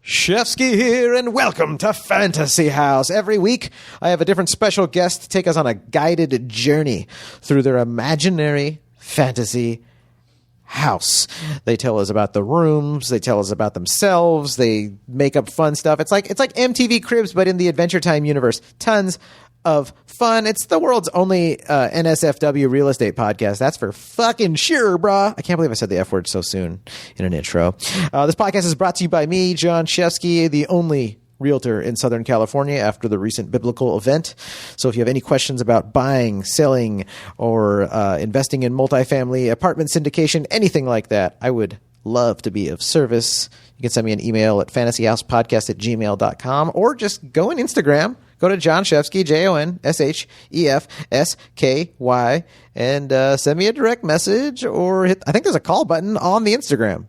Shefsky here, and welcome to Fantasy House. Every week, I have a different special guest to take us on a guided journey through their imaginary fantasy house. They tell us about the rooms, they tell us about themselves, they make up fun stuff. It's like MTV Cribs, but in the Adventure Time universe. Tons of fun. It's the world's only NSFW real estate podcast. That's for fucking sure, brah. I can't believe I said the F word so soon in an intro. This podcast is brought to you by me, Jon Shefsky, the only realtor in Southern California after the recent biblical event. So if you have any questions about buying, selling, or investing in multifamily apartment syndication, anything like that, I would love to be of service. You can send me an email at fantasyhousepodcast@gmail.com or just go on Instagram. Go to Jon Shefsky, JONSHEFSKY, and send me a direct message or hit, I think there's a call button on the Instagram.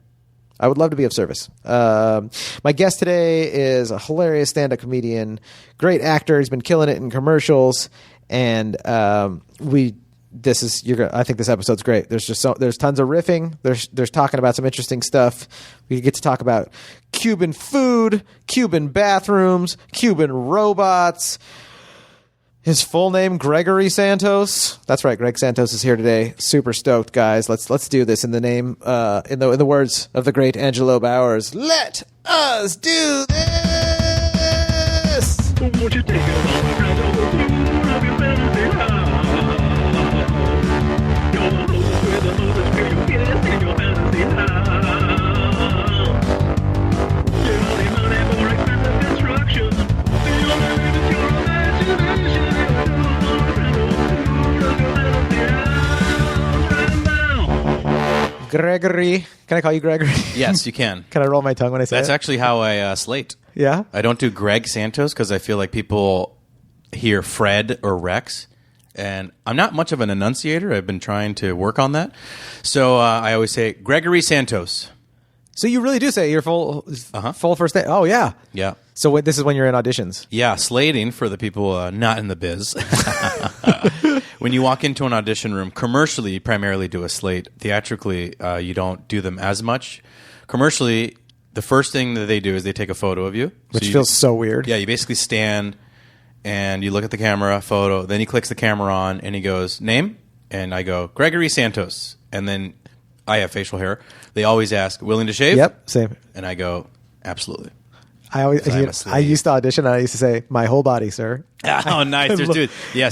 I would love to be of service. My guest today is a hilarious stand-up comedian, great actor. He's been killing it in commercials, and I think this episode's great. There's tons of riffing. There's talking about some interesting stuff. We get to talk about Cuban food, Cuban bathrooms, Cuban robots. His full name, Gregory Santos. That's right, Greg Santos is here today. Super stoked, guys. Let's do this in the name, in the words of the great Angelo Bowers. Let us do this. Won't you take it all around the food of your fantasy house? Your host with the most experience in your fantasy house. You don't need money for expensive construction. The only limit is your imagination. Gregory. Can I call you Gregory? Yes, you can. Can I roll my tongue when I say That's it? actually how I slate. Yeah? I don't do Greg Santos because I feel like people hear Fred or Rex. And I'm not much of an enunciator. I've been trying to work on that. So I always say Gregory Santos. So you really do say your full first name? Oh, yeah. Yeah. So this is when you're in auditions? Yeah, slating for the people not in the biz. When you walk into an audition room, commercially, you primarily do a slate. Theatrically, you don't do them as much. Commercially, the first thing that they do is they take a photo of you. Which feels so weird. Yeah, you basically stand and you look at the camera, photo. Then he clicks the camera on and he goes, name? And I go, Gregory Santos. And then I have facial hair. They always ask, willing to shave? Yep, same. And I go, absolutely. I used to audition and I used to say, my whole body, sir. Oh, nice.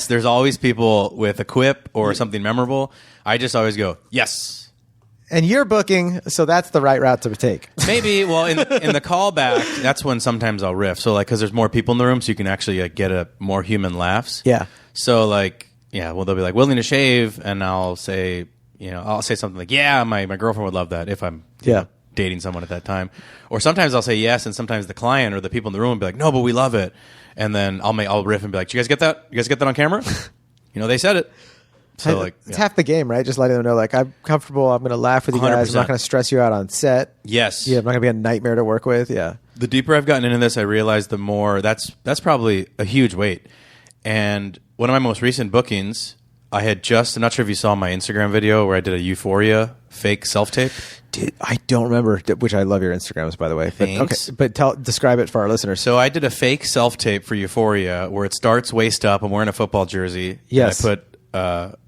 There's always people with a quip or something memorable. I just always go, yes. And you're booking, so that's the right route to take. Maybe. Well, in the callback, that's when sometimes I'll riff. So, because there's more people in the room, so you can actually get a more human laughs. Yeah. So, they'll be like, willing to shave, and I'll say, I'll say something like, yeah, my girlfriend would love that if I'm dating someone at that time. Or sometimes I'll say yes, and sometimes the client or the people in the room will be like, no, but we love it. And then I'll riff and be like, "Do you guys get that? You guys get that on camera?" They said it. So it's half the game, right? Just letting them know, I'm comfortable. I'm going to laugh with you guys. 100%. I'm not going to stress you out on set. Yes. Yeah, I'm not going to be a nightmare to work with. Yeah. The deeper I've gotten into this, I realize the more that's probably a huge weight. And one of my most recent bookings, I had I'm not sure if you saw my Instagram video where I did a Euphoria fake self-tape. Dude, I don't remember, which I love your Instagrams, by the way. Thanks. But describe it for our listeners. So I did a fake self-tape for Euphoria where it starts waist up. I'm wearing a football jersey. Yes. And I put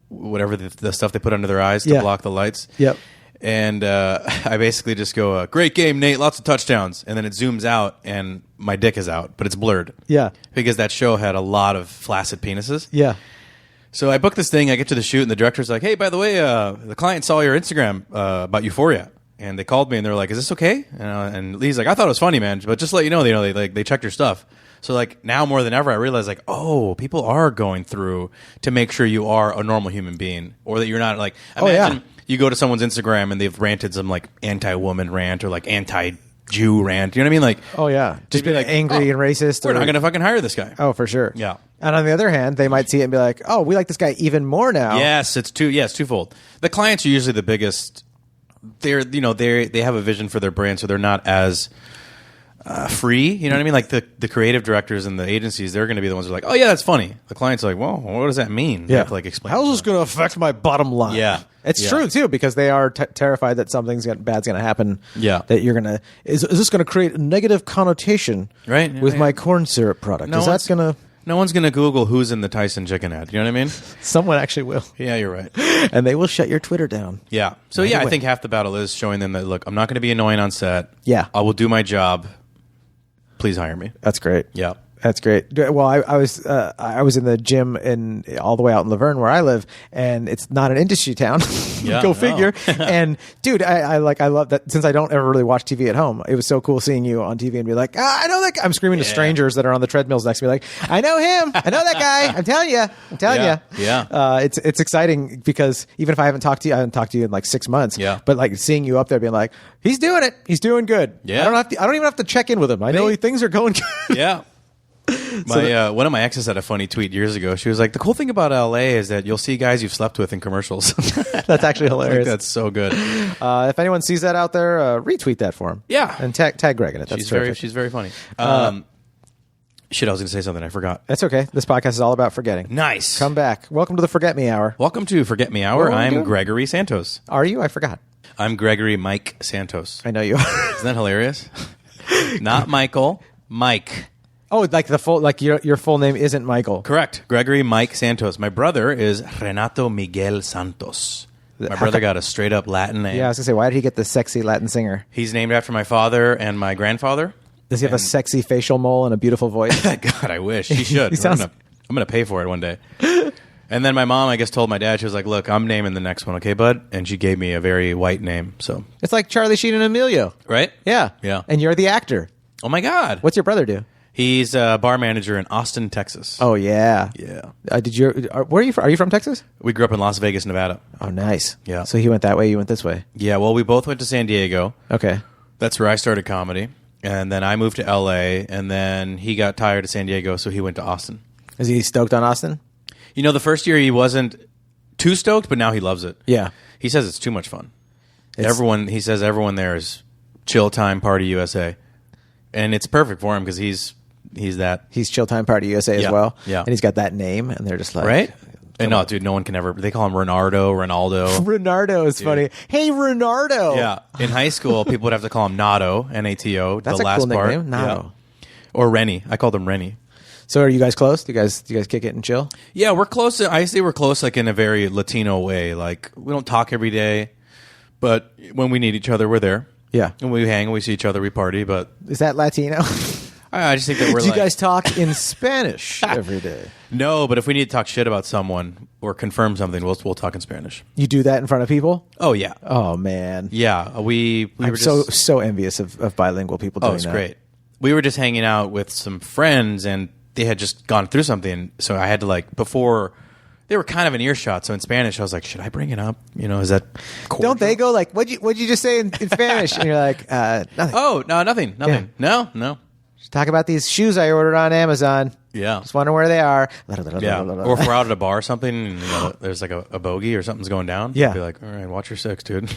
whatever the stuff they put under their eyes to block the lights. Yep. And I basically just go, great game, Nate, lots of touchdowns. And then it zooms out and my dick is out, but it's blurred. Yeah. Because that show had a lot of flaccid penises. Yeah. So I booked this thing. I get to the shoot, and the director's like, hey, by the way, the client saw your Instagram about Euphoria. And they called me, and they're like, is this okay? And Lee's like, I thought it was funny, man. But just to let you know, they checked your stuff. So now more than ever, I realize people are going through to make sure you are a normal human being, or that you're not imagine you go to someone's Instagram and they've ranted some anti-woman rant or anti-Jew rant. You know what I mean? Oh yeah, just be angry and racist. We're not going to fucking hire this guy. Oh, for sure. Yeah. And on the other hand, they might see it and be like, oh, we like this guy even more now. Yes, it's twofold. The clients are usually the biggest. They have a vision for their brand, so they're not as free. You know what I mean? Like the creative directors and the agencies, they're going to be the ones who are like, oh yeah, that's funny. The client's like, well, what does that mean? You have to like explain. How's this going to affect my bottom line? Yeah. It's true too, because they are terrified that bad's going to happen. Yeah. That you're going to is this going to create a negative connotation with my corn syrup product? Is that going to No one's going to Google who's in the Tyson chicken ad. You know what I mean? Someone actually will. Yeah, you're right. And they will shut your Twitter down. Yeah. So yeah, I think half the battle is showing them that, look, I'm not going to be annoying on set. Yeah. I will do my job. Please hire me. That's great. Yeah. That's great. Well, I was in the gym all the way out in Laverne where I live, and it's not an industry town. Yeah, Go figure. And dude, I love that. Since I don't ever really watch TV at home, it was so cool seeing you on TV and be like, I know that guy. I'm screaming to strangers that are on the treadmills next to me, like, I know him. I know that guy. I'm telling you. Yeah. It's exciting because even if I haven't talked to you in like 6 months. Yeah. But like seeing you up there, being like, he's doing it. He's doing good. Yeah. I don't even have to check in with him. I know things are going good. Yeah. One of my exes had a funny tweet years ago. She was like, the cool thing about LA is that you'll see guys you've slept with in commercials. That's actually hilarious. That's so good. If anyone sees that out there, retweet that for him. Yeah. And tag Greg in it. That's she's very funny. Shit, I was going to say something. I forgot. That's okay. This podcast is all about forgetting. Nice. Come back. Welcome to the Forget Me Hour. Welcome to Forget Me Hour. I'm Gregory Santos. Are you? I forgot. I'm Gregory Mike Santos. I know you are. Isn't that hilarious? Not Michael. Mike. Oh, like the full, like your full name isn't Michael. Correct. Gregory Mike Santos. My brother is Renato Miguel Santos. My brother got a straight up Latin name. Yeah, I was gonna say, why did he get the sexy Latin singer? He's named after my father and my grandfather. Does he have a sexy facial mole and a beautiful voice? God, I wish he should. I'm gonna pay for it one day. And then my mom, I guess, told my dad, she was like, "Look, I'm naming the next one, okay, bud?" And she gave me a very white name. So it's like Charlie Sheen and Emilio, right? Yeah, yeah. And you're the actor. Oh my God! What's your brother do? He's a bar manager in Austin, Texas. Oh yeah, yeah. Where are you from? Are you from Texas? We grew up in Las Vegas, Nevada. Oh, nice. Yeah. So he went that way, you went this way. Yeah. Well, we both went to San Diego. Okay. That's where I started comedy, and then I moved to L.A. And then he got tired of San Diego, so he went to Austin. Is he stoked on Austin? You know, the first year he wasn't too stoked, but now he loves it. Yeah. He says it's too much fun. He says everyone there is chill time party USA, and it's perfect for him because he's chill time party USA as well. Yeah. And he's got that name, and they're just like, right. And no, dude, no one can ever. They call him Ronaldo. Renardo is funny. Hey, Renardo. Yeah. In high school, people would have to call him Nato, N-A-T-O. That's the last cool part. Nickname, Nato. Yeah. Or Rennie. I called him Rennie. So are you guys close? Do you guys kick it and chill? Yeah, we're close. I say we're close, like in a very Latino way. Like we don't talk every day, but when we need each other, we're there. Yeah. And we hang, we see each other, we party. But is that Latino? I just think that we're. Do you guys talk in Spanish every day? No, but if we need to talk shit about someone or confirm something, we'll talk in Spanish. You do that in front of people? Oh yeah. Oh man. Yeah, we I'm were so envious of bilingual people doing that. Oh, it's great. We were just hanging out with some friends, and they had just gone through something, so I had to before. They were kind of in earshot, so in Spanish, I was like, should I bring it up? You know, is that cordial? Don't they go like, what'd you just say in Spanish? And you're like, nothing. Oh, no, nothing. Yeah. No. Just talk about these shoes I ordered on Amazon. Yeah. Just wondering where they are. Yeah. Or if we're out at a bar or something, and there's like a bogey or something's going down. Yeah. I'd be like, all right, watch your six, dude.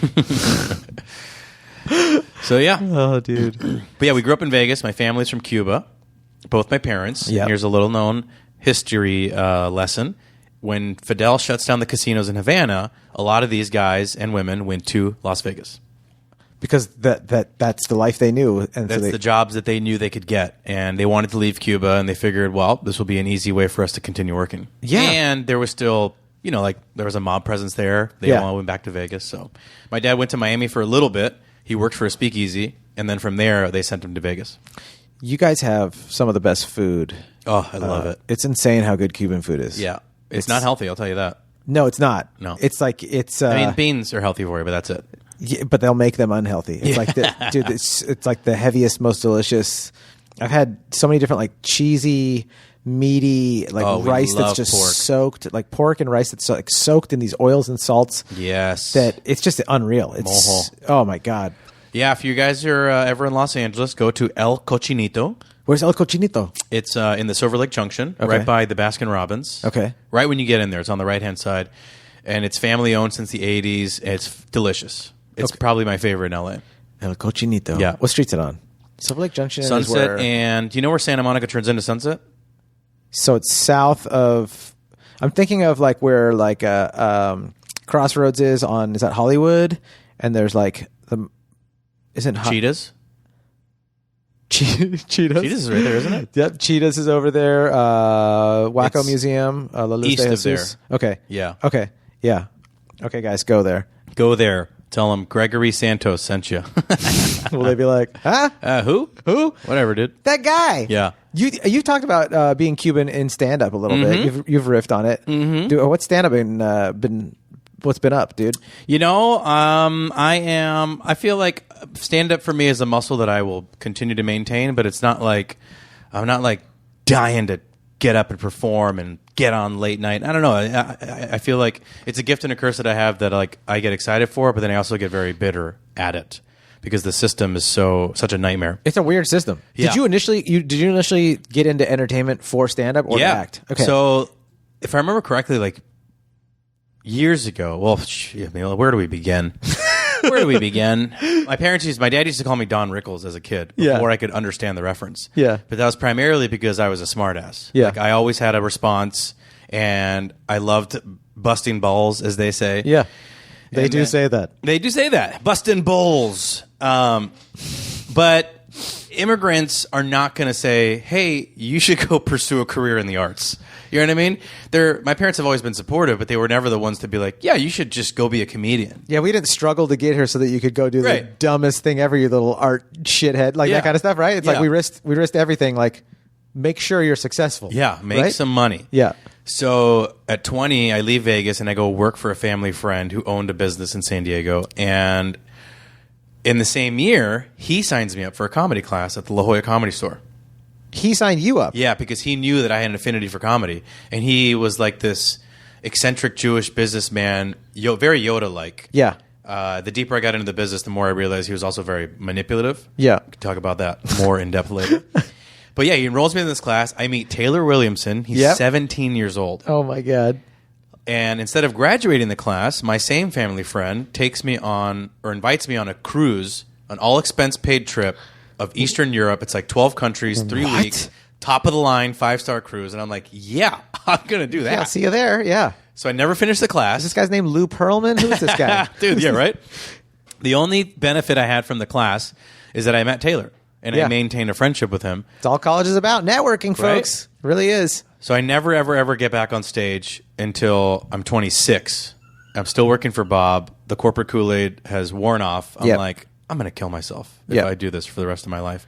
So, yeah. Oh, dude. But yeah, we grew up in Vegas. My family's from Cuba. Both my parents. Yep. Here's a little known history lesson. When Fidel shuts down the casinos in Havana, a lot of these guys and women went to Las Vegas. Because that's the life they knew. And that's the jobs that they knew they could get. And they wanted to leave Cuba, and they figured, well, this will be an easy way for us to continue working. Yeah. And there was still, there was a mob presence there. They all went back to Vegas. So my dad went to Miami for a little bit. He worked for a speakeasy. And then from there, they sent him to Vegas. You guys have some of the best food. Oh, I love it. It's insane how good Cuban food is. Yeah. It's not healthy, I'll tell you that. No, it's not. No. It's like beans are healthy for you, but that's it. Yeah, but they'll make them unhealthy. It's like it's like the heaviest, most delicious. I've had so many different like cheesy, meaty rice that's just soaked, like pork and rice that's soaked in these oils and salts. Yes. That it's just unreal. It's oh my God. Yeah, if you guys are ever in Los Angeles, go to El Cochinito. Where's El Cochinito? It's in the Silver Lake Junction, right by the Baskin-Robbins. Okay. Right when you get in there. It's on the right-hand side. And it's family-owned since the 80s. It's delicious. It's probably my favorite in L.A. El Cochinito. Yeah. What street's it on? Silver Lake Junction is Sunset, where... and do you know where Santa Monica turns into Sunset? So it's south of... I'm thinking of like where like Crossroads is that Hollywood? And there's like Cheetahs? Cheetahs? Cheetahs is right there, isn't it? Yep, Cheetahs is over there. Wacko It's Museum. La Luz east de of there. Jesus. Okay. Yeah. Okay. Yeah. Okay, guys, go there. Go there. Tell them Gregory Santos sent you. Will they be like, huh? Who? Who? Whatever, dude. That guy. Yeah. You talked about being Cuban in stand up a little bit. You've riffed on it. Mm-hmm. What's stand up been? What's been up, dude? I feel like stand up for me is a muscle that I will continue to maintain, but it's not like I'm not like dying to get up and perform and get on late night. I don't know. I feel like it's a gift and a curse that I have that like I get excited for, but then I also get very bitter at it because the system is such a nightmare. It's a weird system. Yeah. Did you initially get into entertainment for stand up or to act? Okay. So if I remember correctly, like years ago, where do we begin? Where do we begin? My dad used to call me Don Rickles as a kid before I could understand the reference. Yeah. But that was primarily because I was a smartass. Yeah. Like I always had a response and I loved busting balls, as they say. Yeah. They do say that. They do say that. Busting balls. But immigrants are not going to say, hey, you should go pursue a career in the arts. You know what I mean? My parents have always been supportive, but they were never the ones to be like, yeah, you should just go be a comedian. Yeah, we didn't struggle to get here so that you could go do the dumbest thing ever, you little art shithead, like that kind of stuff, right? It's like we risked everything, like make sure you're successful. Yeah, make some money. Yeah. So at 20, I leave Vegas and I go work for a family friend who owned a business in San Diego. And in the same year, he signs me up for a comedy class at the La Jolla Comedy Store. He signed you up? Yeah, because he knew that I had an affinity for comedy. And he was like this eccentric Jewish businessman, very Yoda-like. Yeah. The deeper I got into the business, the more I realized he was also very manipulative. Yeah. We can talk about that more in depth later. But yeah, he enrolls me in this class. I meet Taylor Williamson. He's 17 years old. Oh, my God. And instead of graduating the class, my same family friend invites me on a cruise, an all-expense-paid trip of Eastern Europe. It's like 12 countries, 3 weeks, top of the line, 5-star cruise. And I'm like, yeah, I'm going to do that. Yeah, see you there. Yeah. So I never finished the class. Is this guy's name Lou Pearlman? Who is this guy? Dude, yeah, right? The only benefit I had from the class is that I met Taylor and I maintained a friendship with him. It's all college is about, networking, folks. Right? It really is. So I never, ever, ever get back on stage until I'm 26. I'm still working for Bob. The corporate Kool-Aid has worn off. I'm like, I'm going to kill myself if I do this for the rest of my life.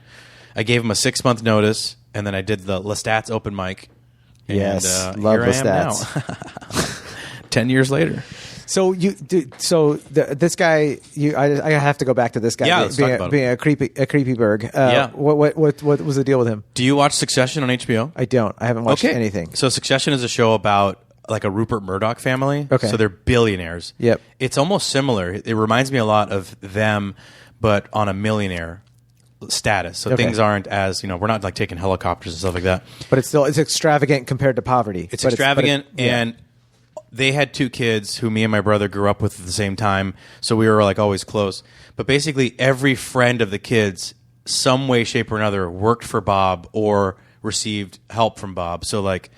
I gave him a 6-month notice, and then I did the Lestat's open mic. And, yes, love Lestat's. 10 years later. So this guy, I have to go back to this guy. Yeah, being a creepy berg. What was the deal with him? Do you watch Succession on HBO? I don't. I haven't watched anything. So Succession is a show about like a Rupert Murdoch family. Okay. So they're billionaires. Yep. It's almost similar. It reminds me a lot of them, but on a millionaire status. So things aren't as, we're not like taking helicopters and stuff like that. But it's extravagant compared to poverty. It's extravagant and they had 2 kids who me and my brother grew up with at the same time. So we were like always close. But basically every friend of the kids, some way, shape, or another, worked for Bob or received help from Bob. So like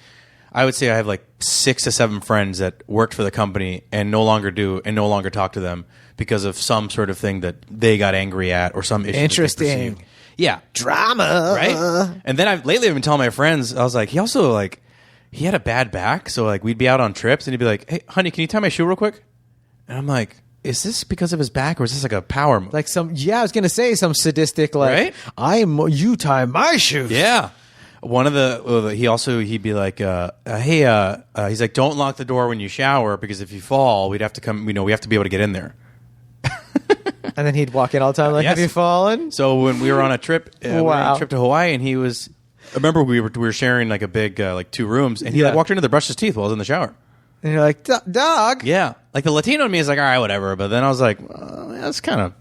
I would say I have like 6 to 7 friends that worked for the company and no longer do and no longer talk to them because of some sort of thing that they got angry at or some issue. Interesting. Yeah. Drama. Right? And then lately I've been telling my friends, I was like, he had a bad back. So like we'd be out on trips and he'd be like, hey, honey, can you tie my shoe real quick? And I'm like, is this because of his back or is this like a power move? Like I was going to say some sadistic, like, right? You tie my shoes. Yeah. One of he'd be like, hey, he's like, don't lock the door when you shower because if you fall, we'd have to come, we have to be able to get in there. And then he'd walk in all the time like, have you fallen? So when we were on a trip, to Hawaii and I remember we were sharing like a big, like 2 rooms and he like walked in to brush his teeth while I was in the shower. And you're like, dog. Yeah. Like the Latino in me is like, all right, whatever. But then I was like, this is kind of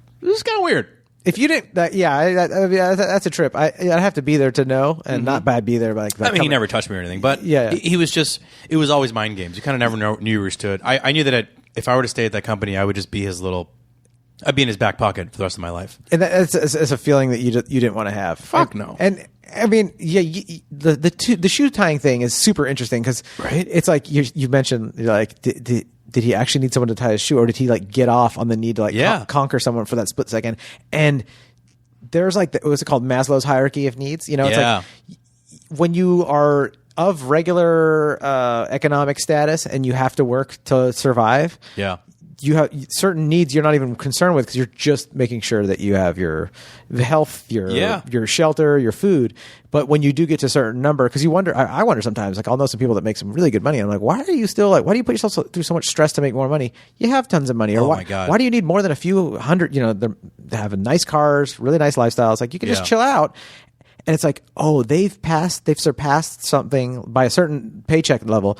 weird. If you didn't, that's a trip. I'd have to be there to know, and not bad be there. But like, he never touched me or anything. But he was just. It was always mind games. You kind of never knew where he stood. I knew that if I were to stay at that company, I would just be his little I'd be in his back pocket for the rest of my life. And that's a feeling that you didn't want to have. Fuck no. And I mean, yeah, the shoe tying thing is super interesting because Right? it's like you mentioned, you're like, did he actually need someone to tie his shoe, or did he like get off on the need to like conquer someone for that split second? And there's like what's it called, Maslow's hierarchy of needs. You know, it's like when you are of regular economic status and you have to work to survive. Yeah. You have certain needs you're not even concerned with because you're just making sure that you have your health, your shelter, your food. But when you do get to a certain number, because you wonder, I wonder sometimes, like I'll know some people that make some really good money. I'm like, why are you still like, why do you put yourself through so much stress to make more money? You have tons of money. Or my God. Why do you need more than a few hundred, they have nice cars, really nice lifestyles. Like you can just chill out. And it's like, oh, they've surpassed something by a certain paycheck level.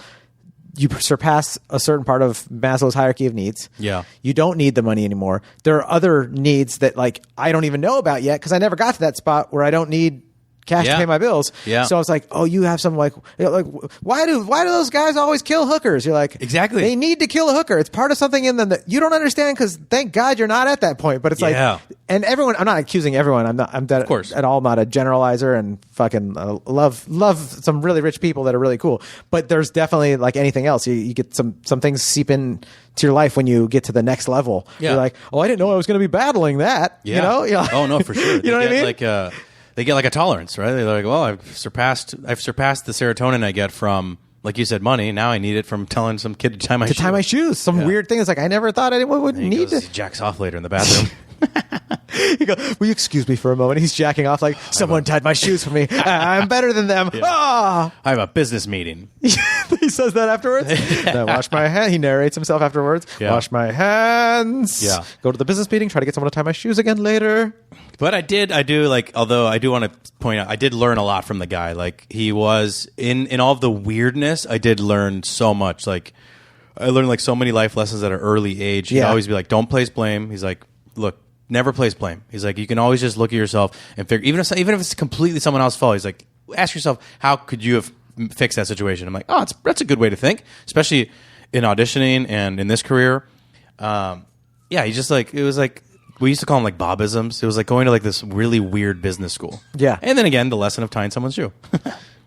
You surpass a certain part of Maslow's hierarchy of needs. Yeah. You don't need the money anymore. There are other needs that like I don't even know about yet because I never got to that spot where I don't need cash to pay my bills. Yeah. So I was like, oh, you have some like why do those guys always kill hookers? You're like, exactly. They need to kill a hooker. It's part of something in them that you don't understand because thank God you're not at that point. But it's like, and everyone, I'm not accusing everyone. I'm of course. at all not a generalizer and fucking love some really rich people that are really cool. But there's definitely like anything else. You get some things seep in to your life when you get to the next level. Yeah. You're like, oh, I didn't know I was going to be battling that. Yeah. You know? You're like, oh no, for sure. You know what I mean? They get like a tolerance, right? They're like, well, I've surpassed the serotonin I get from, like you said, money. Now I need it from telling some kid to tie my shoes. Some weird thing. It's like I never thought anyone would need to. He jacks off later in the bathroom. He goes, will you excuse me for a moment? He's jacking off like someone tied my shoes for me. I'm better than them. Yeah. I have a business meeting. He says that afterwards. Then wash my hands. He narrates himself afterwards. Yeah. Wash my hands. Yeah. Go to the business meeting. Try to get someone to tie my shoes again later. But although I do want to point out, I did learn a lot from the guy. Like he was in all of the weirdness. I did learn so much. Like I learned like so many life lessons at an early age. He'd always be like, don't place blame. He's like, look, never place blame. He's like, you can always just look at yourself and figure, even if it's completely someone else's fault. He's like, ask yourself, how could you have fixed that situation? I'm like, oh, that's a good way to think, especially in auditioning and in this career. He's just like, it was like, we used to call them like Bobisms. It was like going to like this really weird business school. Yeah. And then again, the lesson of tying someone's shoe.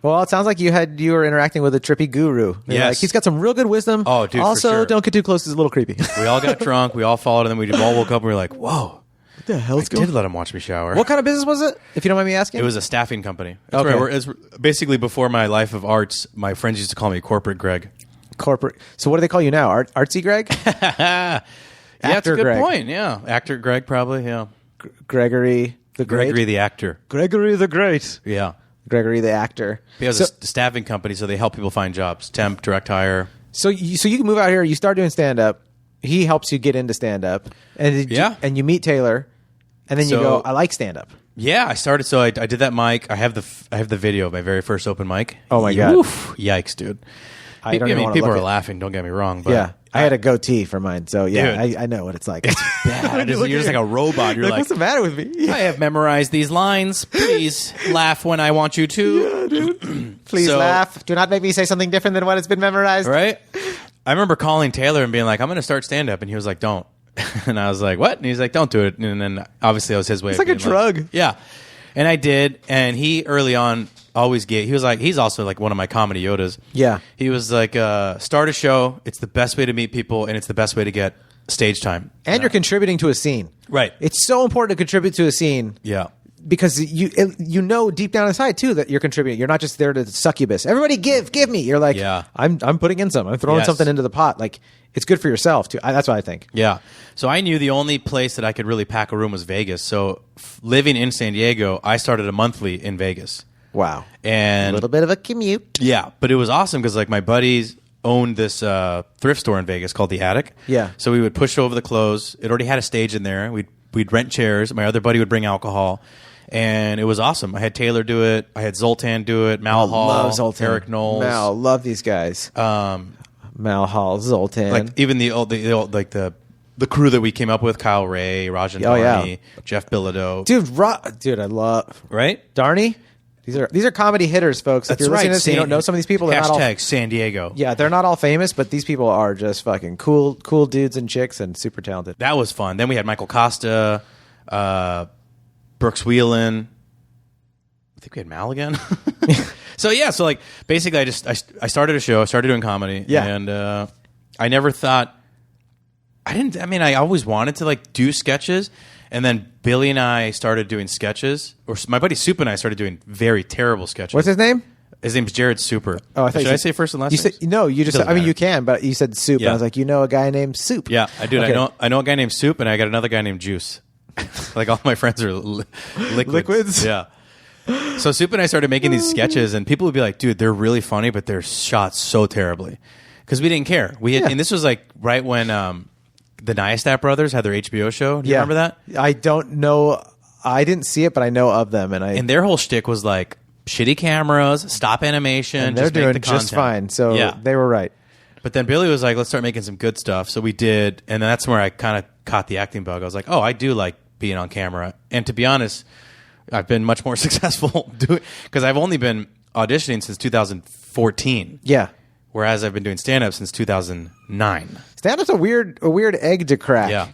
Well, it sounds like you were interacting with a trippy guru. Yes. Like, he's got some real good wisdom. Oh, dude, also, for sure. Don't get too close because it's a little creepy. We all got drunk. We all followed, and then we all woke up and we were like, whoa. What the hell's going on? I did let him watch me shower. What kind of business was it, if you don't mind me asking? It was a staffing company. That's right. It's basically before my life of arts, my friends used to call me Corporate Greg. Corporate. So what do they call you now? Artsy Greg? Yeah, that's a good point. Yeah. Actor Greg, probably. Yeah. Gregory the Great? Gregory the actor. Gregory the Great. Yeah. Gregory the actor. He has a staffing company, so they help people find jobs. Temp, direct hire. So you can move out here. You start doing stand-up. He helps you get into stand-up. And you meet Taylor. And then you go, I like stand-up. Yeah, I started. So I did that mic. I have the video of my very first open mic. Oh, my God. Oof, yikes, dude. I mean, people are laughing, don't get me wrong. But yeah. I had a goatee for mine, so yeah, I know what it's like. It's bad. You're just like a robot. You're like, what's the matter with me? I have memorized these lines. Please laugh when I want you to. Yeah, dude. Please laugh. Do not make me say something different than what has been memorized. Right? I remember calling Taylor and being like, I'm going to start stand-up. And he was like, don't. And I was like, what? And he's like, don't do it. And then obviously that was his way of being like... It's like a drug. Yeah. And I did. And he early on always he was like, he's also like one of my comedy Yodas. Yeah. He was like, start a show. It's the best way to meet people, and it's the best way to get stage time. And you're contributing to a scene. Right. It's so important to contribute to a scene. Yeah. Because you know deep down inside too that you're contributing. You're not just there to succubus. Everybody give me. You're like, I'm putting in some. I'm throwing something into the pot. Like it's good for yourself too. That's what I think. Yeah. So I knew the only place that I could really pack a room was Vegas. So living in San Diego, I started a monthly in Vegas. Wow. And a little bit of a commute. Yeah, but it was awesome because like my buddies owned this thrift store in Vegas called The Attic. Yeah. So we would push over the clothes. It already had a stage in there. We'd rent chairs. My other buddy would bring alcohol. And it was awesome. I had Taylor do it. I had Zoltan do it. Mal Hall. Love Zoltan. Eric Knowles. Mal, love these guys. Mal Hall, Zoltan. Like even the old like the crew that we came up with: Kyle Ray, Rajan Darney, Jeff Bilodeau. Dude, I love right. Darney. These are comedy hitters, folks. If That's you're listening right. to this and you don't know some of these people, they're not all, San Diego. yeah, they're not all famous, but these people are just fucking cool dudes and chicks and super talented. That was fun. Then we had Michael Costa, Brooks Wheelan. I think we had Mal again. So like basically I started a show. I started doing comedy. Yeah. And I never thought I always wanted to like do sketches. And then Billy and I started doing sketches, or my buddy Soup and I started doing very terrible sketches. What's his name? His name's Jared Super. Oh, I thought Should I say first and last you names? said, no, you just said, I mean, you can, but you said Soup. Yeah. And I was like, you know a guy named Soup. Yeah, I do. Okay. I know a guy named Soup, and I got another guy named Juice. Like all my friends are liquids. Yeah. So Soup and I started making these sketches, and people would be like, dude, they're really funny, but they're shot so terribly. Because we didn't care. And this was like right when the Nyastat brothers had their HBO show. Do you remember that? I don't know. I didn't see it, but I know of them. And their whole shtick was like shitty cameras, stop animation. and they're just make doing the just content. fine. So they were right. But then Billy was like, let's start making some good stuff. So we did. And then that's where I kind of caught the acting bug. I was like, oh, I do like being on camera. And to be honest, I've been much more successful doing, because I've only been auditioning since 2014. Yeah. Whereas I've been doing stand-up since 2009. Stand-up's a weird egg to crack. Yeah.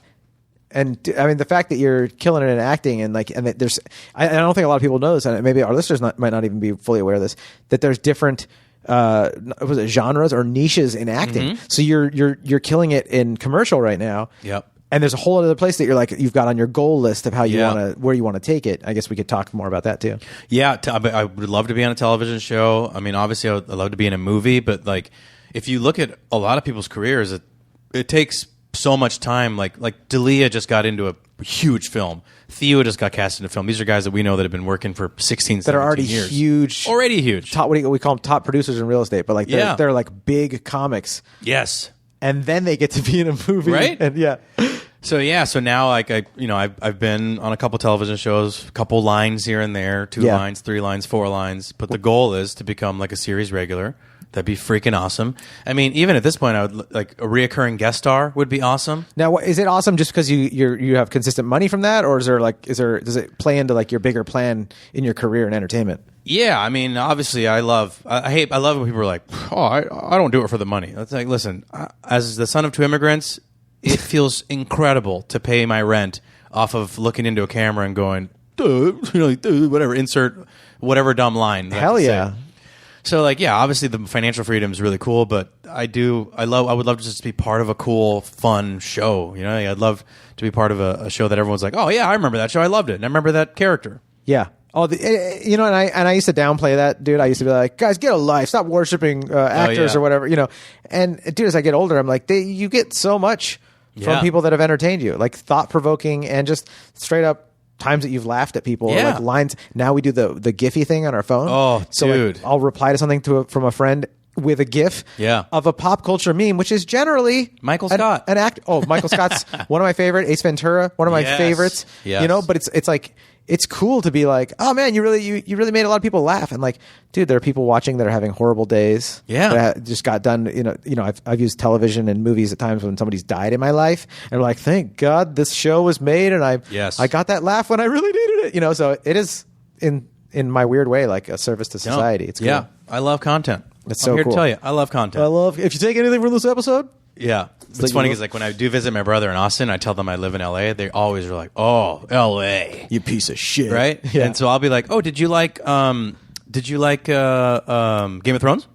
And I mean, the fact that you're killing it in acting and that there's, I don't think a lot of people know this, and maybe our listeners might not even be fully aware of this, that there's different, was it genres or niches in acting? Mm-hmm. So you're killing it in commercial right now. Yep. And there's a whole other place that you've got on your goal list of how you where you want to take it. I guess we could talk more about that too. Yeah. I would love to be on a television show. I mean, obviously I'd love to be in a movie, but like, if you look at a lot of people's careers, it takes so much time. Like D'Elia just got into a huge film. Theo just got cast in a film. These are guys that we know that have been working for 16, 17 that are already years. huge. Already huge. Top, we call them top producers in real estate, but like they're like big comics. Yes. And then they get to be in a movie. Right? And So now like I've been on a couple television shows, a couple lines here and there, 2 lines, 3 lines, 4 lines. But the goal is to become like a series regular. That'd be freaking awesome. I mean, even at this point, I would like a reoccurring guest star would be awesome. Now, is it awesome just because you have consistent money from that, or does it play into like your bigger plan in your career in entertainment? Yeah, I mean, obviously, I love when people are like, "Oh, I don't do it for the money." It's like, listen, as the son of 2 immigrants, it feels incredible to pay my rent off of looking into a camera and going, dude, whatever, insert whatever dumb line. Hell yeah. Say. So like, yeah, obviously the financial freedom is really cool, but I would love to just be part of a cool, fun show. You know, I'd love to be part of a show that everyone's like, oh yeah, I remember that show. I loved it. And I remember that character. Yeah. Oh, and I used to downplay that, dude. I used to be like, guys, get a life. Stop worshiping actors or whatever, And dude, as I get older, I'm like, you get so much from people that have entertained you, like thought provoking and just straight up times that you've laughed at people, or like lines. Now we do the Giphy thing on our phone. Oh, so dude. Like, I'll reply to something from a friend with a GIF of a pop culture meme, which is generally Michael Scott, an act. Oh, Michael Scott's one of my favorite. Ace Ventura, one of my favorites. Yes. But it's like, it's cool to be like, oh man, you really made a lot of people laugh. And like, dude, there are people watching that are having horrible days. Yeah, that just got done. I've used television and movies at times when somebody's died in my life, and I'm like, thank God this show was made, and I got that laugh when I really needed it. So it is in my weird way like a service to society. It's cool. Yeah, I love content. It's so I'm here cool. to tell you, I love content. If you take anything from this episode. Yeah. It's funny because like when I do visit my brother in Austin, I tell them I live in LA. They always are like, "Oh, LA, you piece of shit!" Right? Yeah. And so I'll be like, "Oh, did you like Game of Thrones?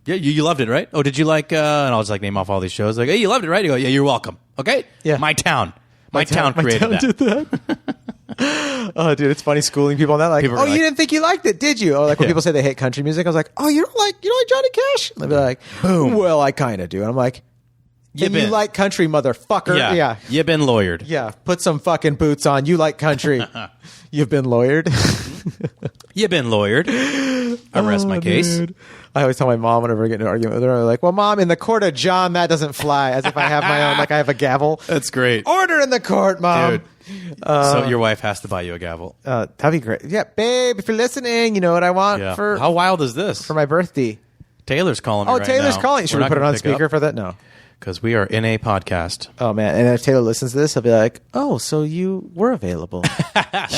Yeah, you loved it, right? Oh, did you like?" And I'll just like name off all these shows. Like, "Hey, you loved it, right?" You go, "Yeah, you're welcome." Okay. Yeah. My town created that. Did that. Oh, dude, it's funny schooling people on that. Like, you didn't think you liked it, did you? Oh, like when people say they hate country music, I was like, "Oh, you don't like Johnny Cash?" And they'd be like, "Boom." Well, I kind of do. And I'm like, you like country, motherfucker. Yeah. You've been lawyered. Yeah. Put some fucking boots on. You like country. You've been lawyered. You've been lawyered. I rest my case. Dude. I always tell my mom whenever I get in an argument with her, I'm like, well, Mom, in the court of John, that doesn't fly. As if I have my own, like I have a gavel. That's great. Order in the court, Mom. Dude. So your wife has to buy you a gavel. That'd be great. Yeah, babe, if you're listening, you know what I want for... How wild is this? For my birthday. Taylor's calling me right now. Oh, Taylor's calling. Should we put it on speaker for that? No. Because we are in a podcast. Oh, man. And if Taylor listens to this, he'll be like, oh, so you were available.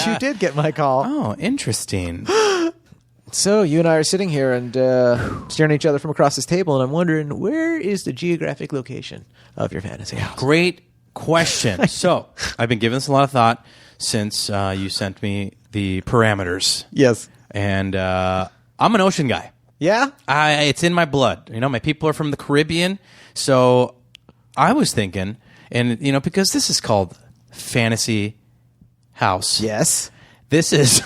You did get my call. Oh, interesting. So you and I are sitting here and staring at each other from across this table, and I'm wondering, where is the geographic location of your fantasy house? Great question. So I've been giving this a lot of thought since you sent me the parameters. Yes. And I'm an ocean guy. Yeah? It's in my blood. My people are from the Caribbean. So I was thinking, and, because this is called Fantasy House. Yes. This is...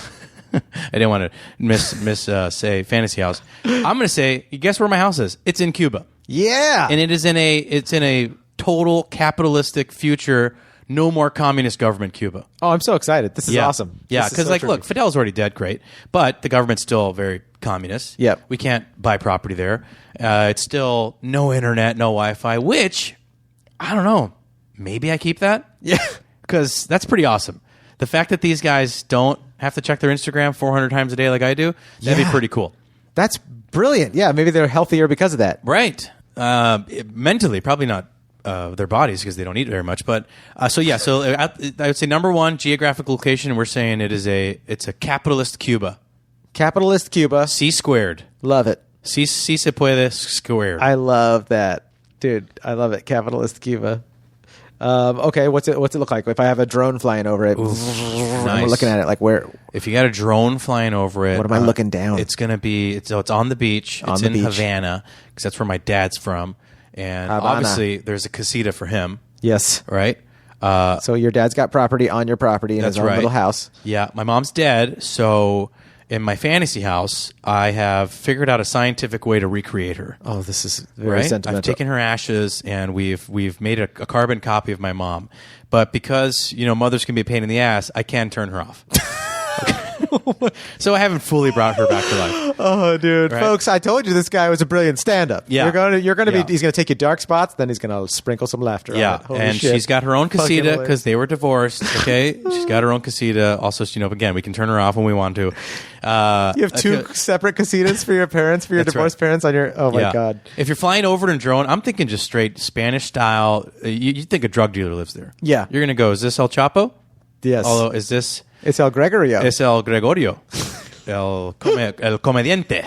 I didn't want to say Fantasy House. I'm going to say, you guess where my house is? It's in Cuba. Yeah. And it's in a total capitalistic future, no more communist government Cuba. Oh, I'm so excited. This is awesome. Yeah, because look, Fidel's already dead, great. But the government's still very communist. Yep. We can't buy property there. It's still no internet, no Wi-Fi, which, I don't know, maybe I keep that? Yeah. Because that's pretty awesome. The fact that these guys don't have to check their Instagram 400 times a day like I do, that'd be pretty cool. That's brilliant. Yeah, maybe they're healthier because of that. Right. Mentally, probably not their bodies because they don't eat very much. But I would say number one, geographic location, we're saying it's a capitalist Cuba. Capitalist Cuba. C squared. Love it. Si se puede squared. I love that. Dude, I love it. Capitalist Cuba. Okay, what's it look like? If I have a drone flying over it, nice. I'm looking at it like where? If you got a drone flying over it, What am I looking down? It's gonna be it's on the beach. It's in Havana because that's where my dad's from, and obviously there's a casita for him. Yes, right. So your dad's got property on your property in his own little house. Yeah, my mom's dead, so in my fantasy house, I have figured out a scientific way to recreate her. Oh, this is very sentimental. I've taken her ashes and we've made a carbon copy of my mom. But because, mothers can be a pain in the ass, I can turn her off. So I haven't fully brought her back to life. Oh, dude. Right? Folks, I told you this guy was a brilliant stand-up. Yeah. You're going to be, he's going to take you dark spots, then he's going to sprinkle some laughter on it. Holy and shit. She's got her own casita because they were divorced, okay? She's got her own casita. Also, again, we can turn her off when we want to. You have two separate casitas for your parents, for your divorced parents on your... Oh, my God. If you're flying over in a drone, I'm thinking just straight Spanish style. You think a drug dealer lives there. Yeah. You're going to go, is this El Chapo? Yes. Although, is this... It's El Gregorio. Es El Gregorio. El Comediante.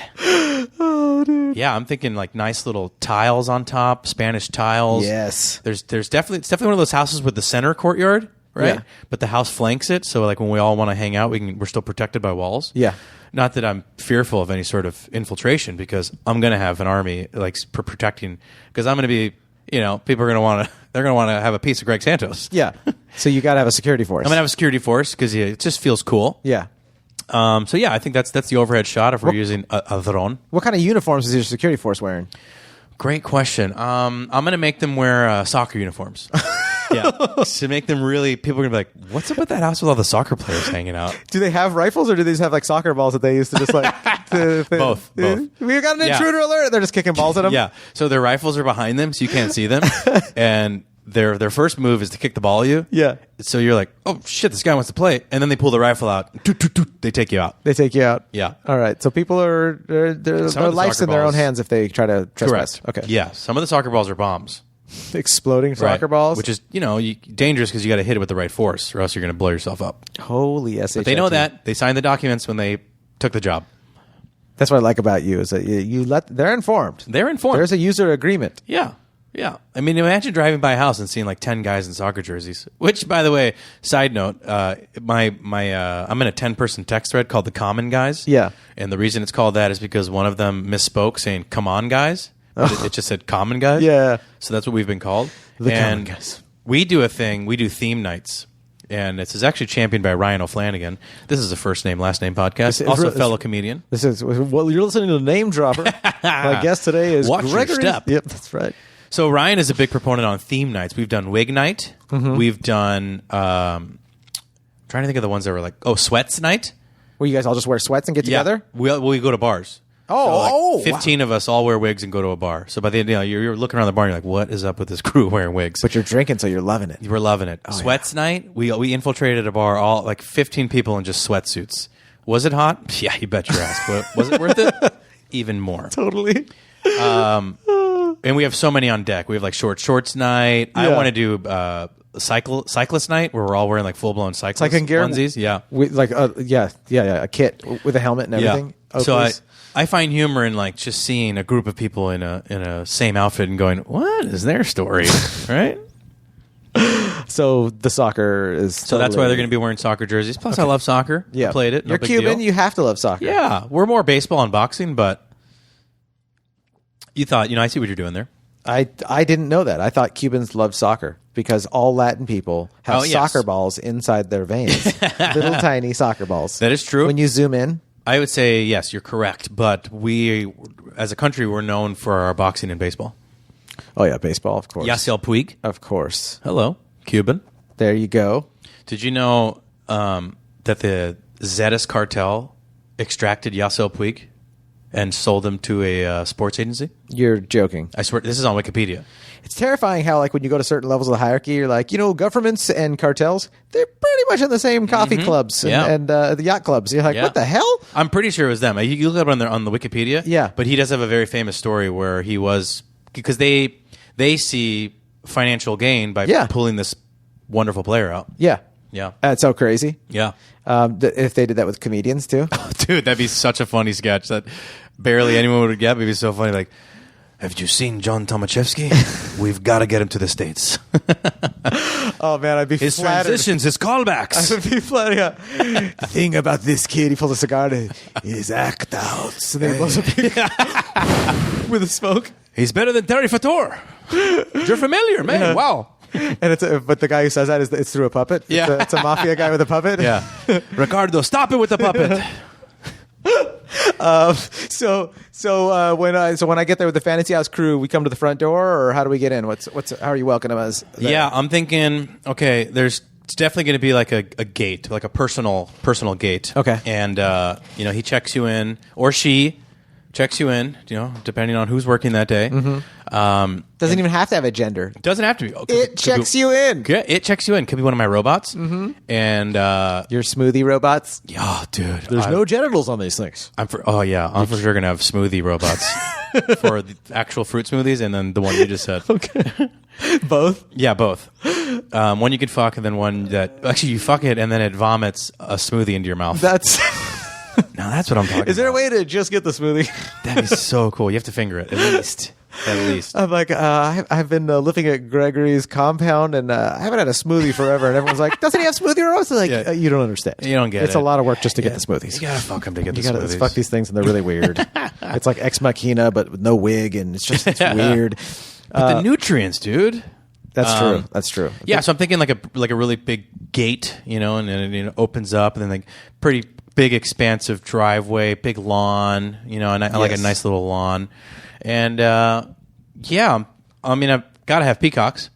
Oh, dude. Yeah, I'm thinking like nice little tiles on top, Spanish tiles. Yes. It's definitely one of those houses with the center courtyard, right? Yeah. But the house flanks it, so like when we all want to hang out, we're still protected by walls. Yeah. Not that I'm fearful of any sort of infiltration, because I'm going to have an army like protecting, because I'm going to be, people are going to want to have a piece of Greg Santos. Yeah. So you got to have a security force. I'm going to have a security force because it just feels cool. Yeah. So yeah, I think that's the overhead shot if we're using a drone. What kind of uniforms is your security force wearing? Great question. I'm going to make them wear soccer uniforms. Yeah, to make them really, people are going to be like, what's up with that house with all the soccer players hanging out? Do they have rifles or do they just have like soccer balls that they used to just like... Both. We got an intruder alert. They're just kicking balls at them. Yeah. So their rifles are behind them so you can't see them. And their first move is to kick the ball at you. Yeah. So you're like, oh shit, this guy wants to play. And then they pull the rifle out. They take you out. They take you out. Yeah. All right. So people their life's in their own hands if they try to trespass. Correct. Okay. Yeah. Some of the soccer balls are bombs. Exploding soccer balls, which is dangerous because you got to hit it with the right force, or else you're going to blow yourself up. Holy shit! But they know that. They signed the documents when they took the job. That's what I like about you is that they're informed. They're informed. There's a user agreement. Yeah. Yeah. I mean, imagine driving by a house and seeing like 10 guys in soccer jerseys. Which, by the way, side note, I'm in a 10-person text thread called the Common Guys. Yeah. And the reason it's called that is because one of them misspoke saying "come on, guys." It just said "common guys." Yeah. So that's what we've been called. Common Guys. We do a thing. We do theme nights. And this is actually championed by Ryan O'Flanagan. This is a first name, last name podcast. Also a fellow comedian. This is you're listening to the Name Dropper. My guest today is Watch Gregory. Your step. Yep, that's right. So Ryan is a big proponent on theme nights. We've done Wig Night. Mm-hmm. We've done trying to think of the ones that were like Sweats Night. Where you guys all just wear sweats and get together? We go to bars. Oh, 15 of us all wear wigs and go to a bar. So by the end, you're looking around the bar and you're like, what is up with this crew wearing wigs? But you're drinking, so you're loving it. We're loving it. Sweats Night, we infiltrated a bar, all like 15 people in just sweatsuits. Was it hot? Yeah, you bet your ass. But was it worth it? Even more. Totally. And we have so many on deck. We have like shorts night. Yeah. I want to do cyclist night where we're all wearing like full blown cycling gear onesies. Yeah, a kit with a helmet and everything. So I find humor in like just seeing a group of people in a same outfit and going, what is their story, right? So the soccer is So that's why they're going to be wearing soccer jerseys. Plus, I love soccer. Yeah. I played it. No You're big Cuban. deal. You have to love soccer. Yeah, we're more baseball and boxing, but you thought, I see what you're doing there. I didn't know that. I thought Cubans loved soccer because all Latin people have soccer balls inside their veins. Little tiny soccer balls. That is true. When you zoom in. I would say, yes, you're correct. But we, as a country, we're known for our boxing and baseball. Oh, yeah, baseball, of course. Yasiel Puig. Of course. Hello, Cuban. There you go. Did you know that the Zetas cartel extracted Yasiel Puig and sold him to a sports agency? You're joking. I swear, this is on Wikipedia. It's terrifying how, like, when you go to certain levels of the hierarchy, you're like, governments and cartels, they're pretty much in the same coffee clubs and the yacht clubs. You're like, what the hell? I'm pretty sure it was them. You look it up on the Wikipedia. Yeah. But he does have a very famous story where he was, because they see financial gain by pulling this wonderful player out. Yeah. Yeah. That's so crazy. Yeah. If they did that with comedians, too. Dude, that'd be such a funny sketch that barely anyone would get. It'd be so funny. Like, have you seen Jon Shefsky? We've got to get him to the States. Oh, man, I'd be his flattered. transitions, his callbacks. I would be flattered. Yeah. The thing about this kid, he pulls a cigar to his act out. So then he blows up with a smoke. He's better than Terry Fator. You're familiar, man. Yeah. Wow. And but the guy who says that it's through a puppet. Yeah. It's a mafia guy with a puppet. Yeah. Ricardo, stop it with the puppet. So when I get there with the Fantasy House crew, we come to the front door, or how do we get in? How are you welcoming us? There? Yeah, I'm thinking. Okay, it's definitely going to be like a gate, like a personal gate. Okay, and he checks you in, or she checks you in. Depending on who's working that day. Mm-hmm. Doesn't even have to have a gender. Doesn't have to be. It checks you in. Yeah, it checks you in. Could be one of my robots. Mm-hmm. And your smoothie robots. Yeah, dude. There's no genitals on these things. I'm for sure gonna have smoothie robots for the actual fruit smoothies, and then the one you just said. Okay. Both? Yeah, both. One you can fuck, and then one that actually you fuck it, and then it vomits a smoothie into your mouth. That's. Now that's what I'm talking about. Is there a way to just get the smoothie? That'd be so cool. You have to finger it, at least. At least. I'm like, I've been living at Gregory's compound, and I haven't had a smoothie forever. And everyone's like, doesn't he have smoothie rolls? Like, you don't understand. You don't get it. It's a lot of work just to get the smoothies. You gotta fuck them to get the smoothies. Fuck these things, and they're really weird. It's like Ex Machina, but with no wig, and it's weird. But the nutrients, dude. That's true. That's true. Yeah, so I'm thinking like a really big gate, and then it opens up, and then like pretty big expansive driveway, big lawn, and I like a nice little lawn, and I've got to have peacocks.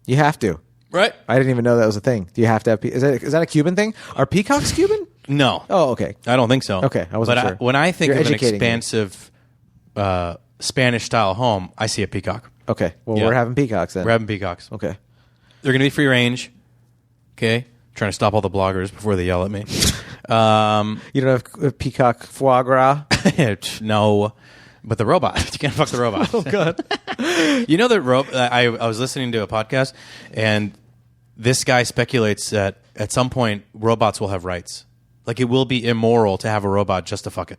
You have to, right? I didn't even know that was a thing. Do you have to have? Is that a Cuban thing? Are peacocks Cuban? No. Oh, okay. I don't think so. Okay, I wasn't sure. When I think You're of an educating me. expansive Spanish style home, I see a peacock. Okay. Well, we're having peacocks then. We're having peacocks. Okay. They're going to be free range. Okay. Trying to stop all the bloggers before they yell at me. You don't have peacock foie gras? No. But the robot. You can't fuck the robot. Oh, God. I was listening to a podcast, and this guy speculates that at some point robots will have rights. Like, it will be immoral to have a robot just to fuck it.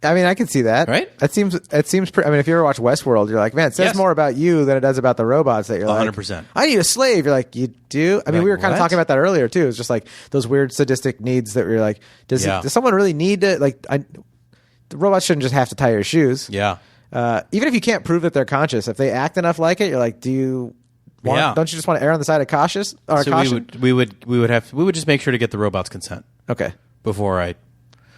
I mean, I can see that. Right? It seems. I mean, if you ever watch Westworld, you're like, man, it says more about you than it does about the robots. That you're 100%. Like, I need a slave. You're like, you do? I mean, we were kind of talking about that earlier too. It's just like those weird sadistic needs that we're like, does someone really need to the robots shouldn't just have to tie your shoes. Yeah. Even if you can't prove that they're conscious, if they act enough like it, you're like, do you? Don't you just want to err on the side of cautious or caution? we would just make sure to get the robot's consent. Okay. Before I.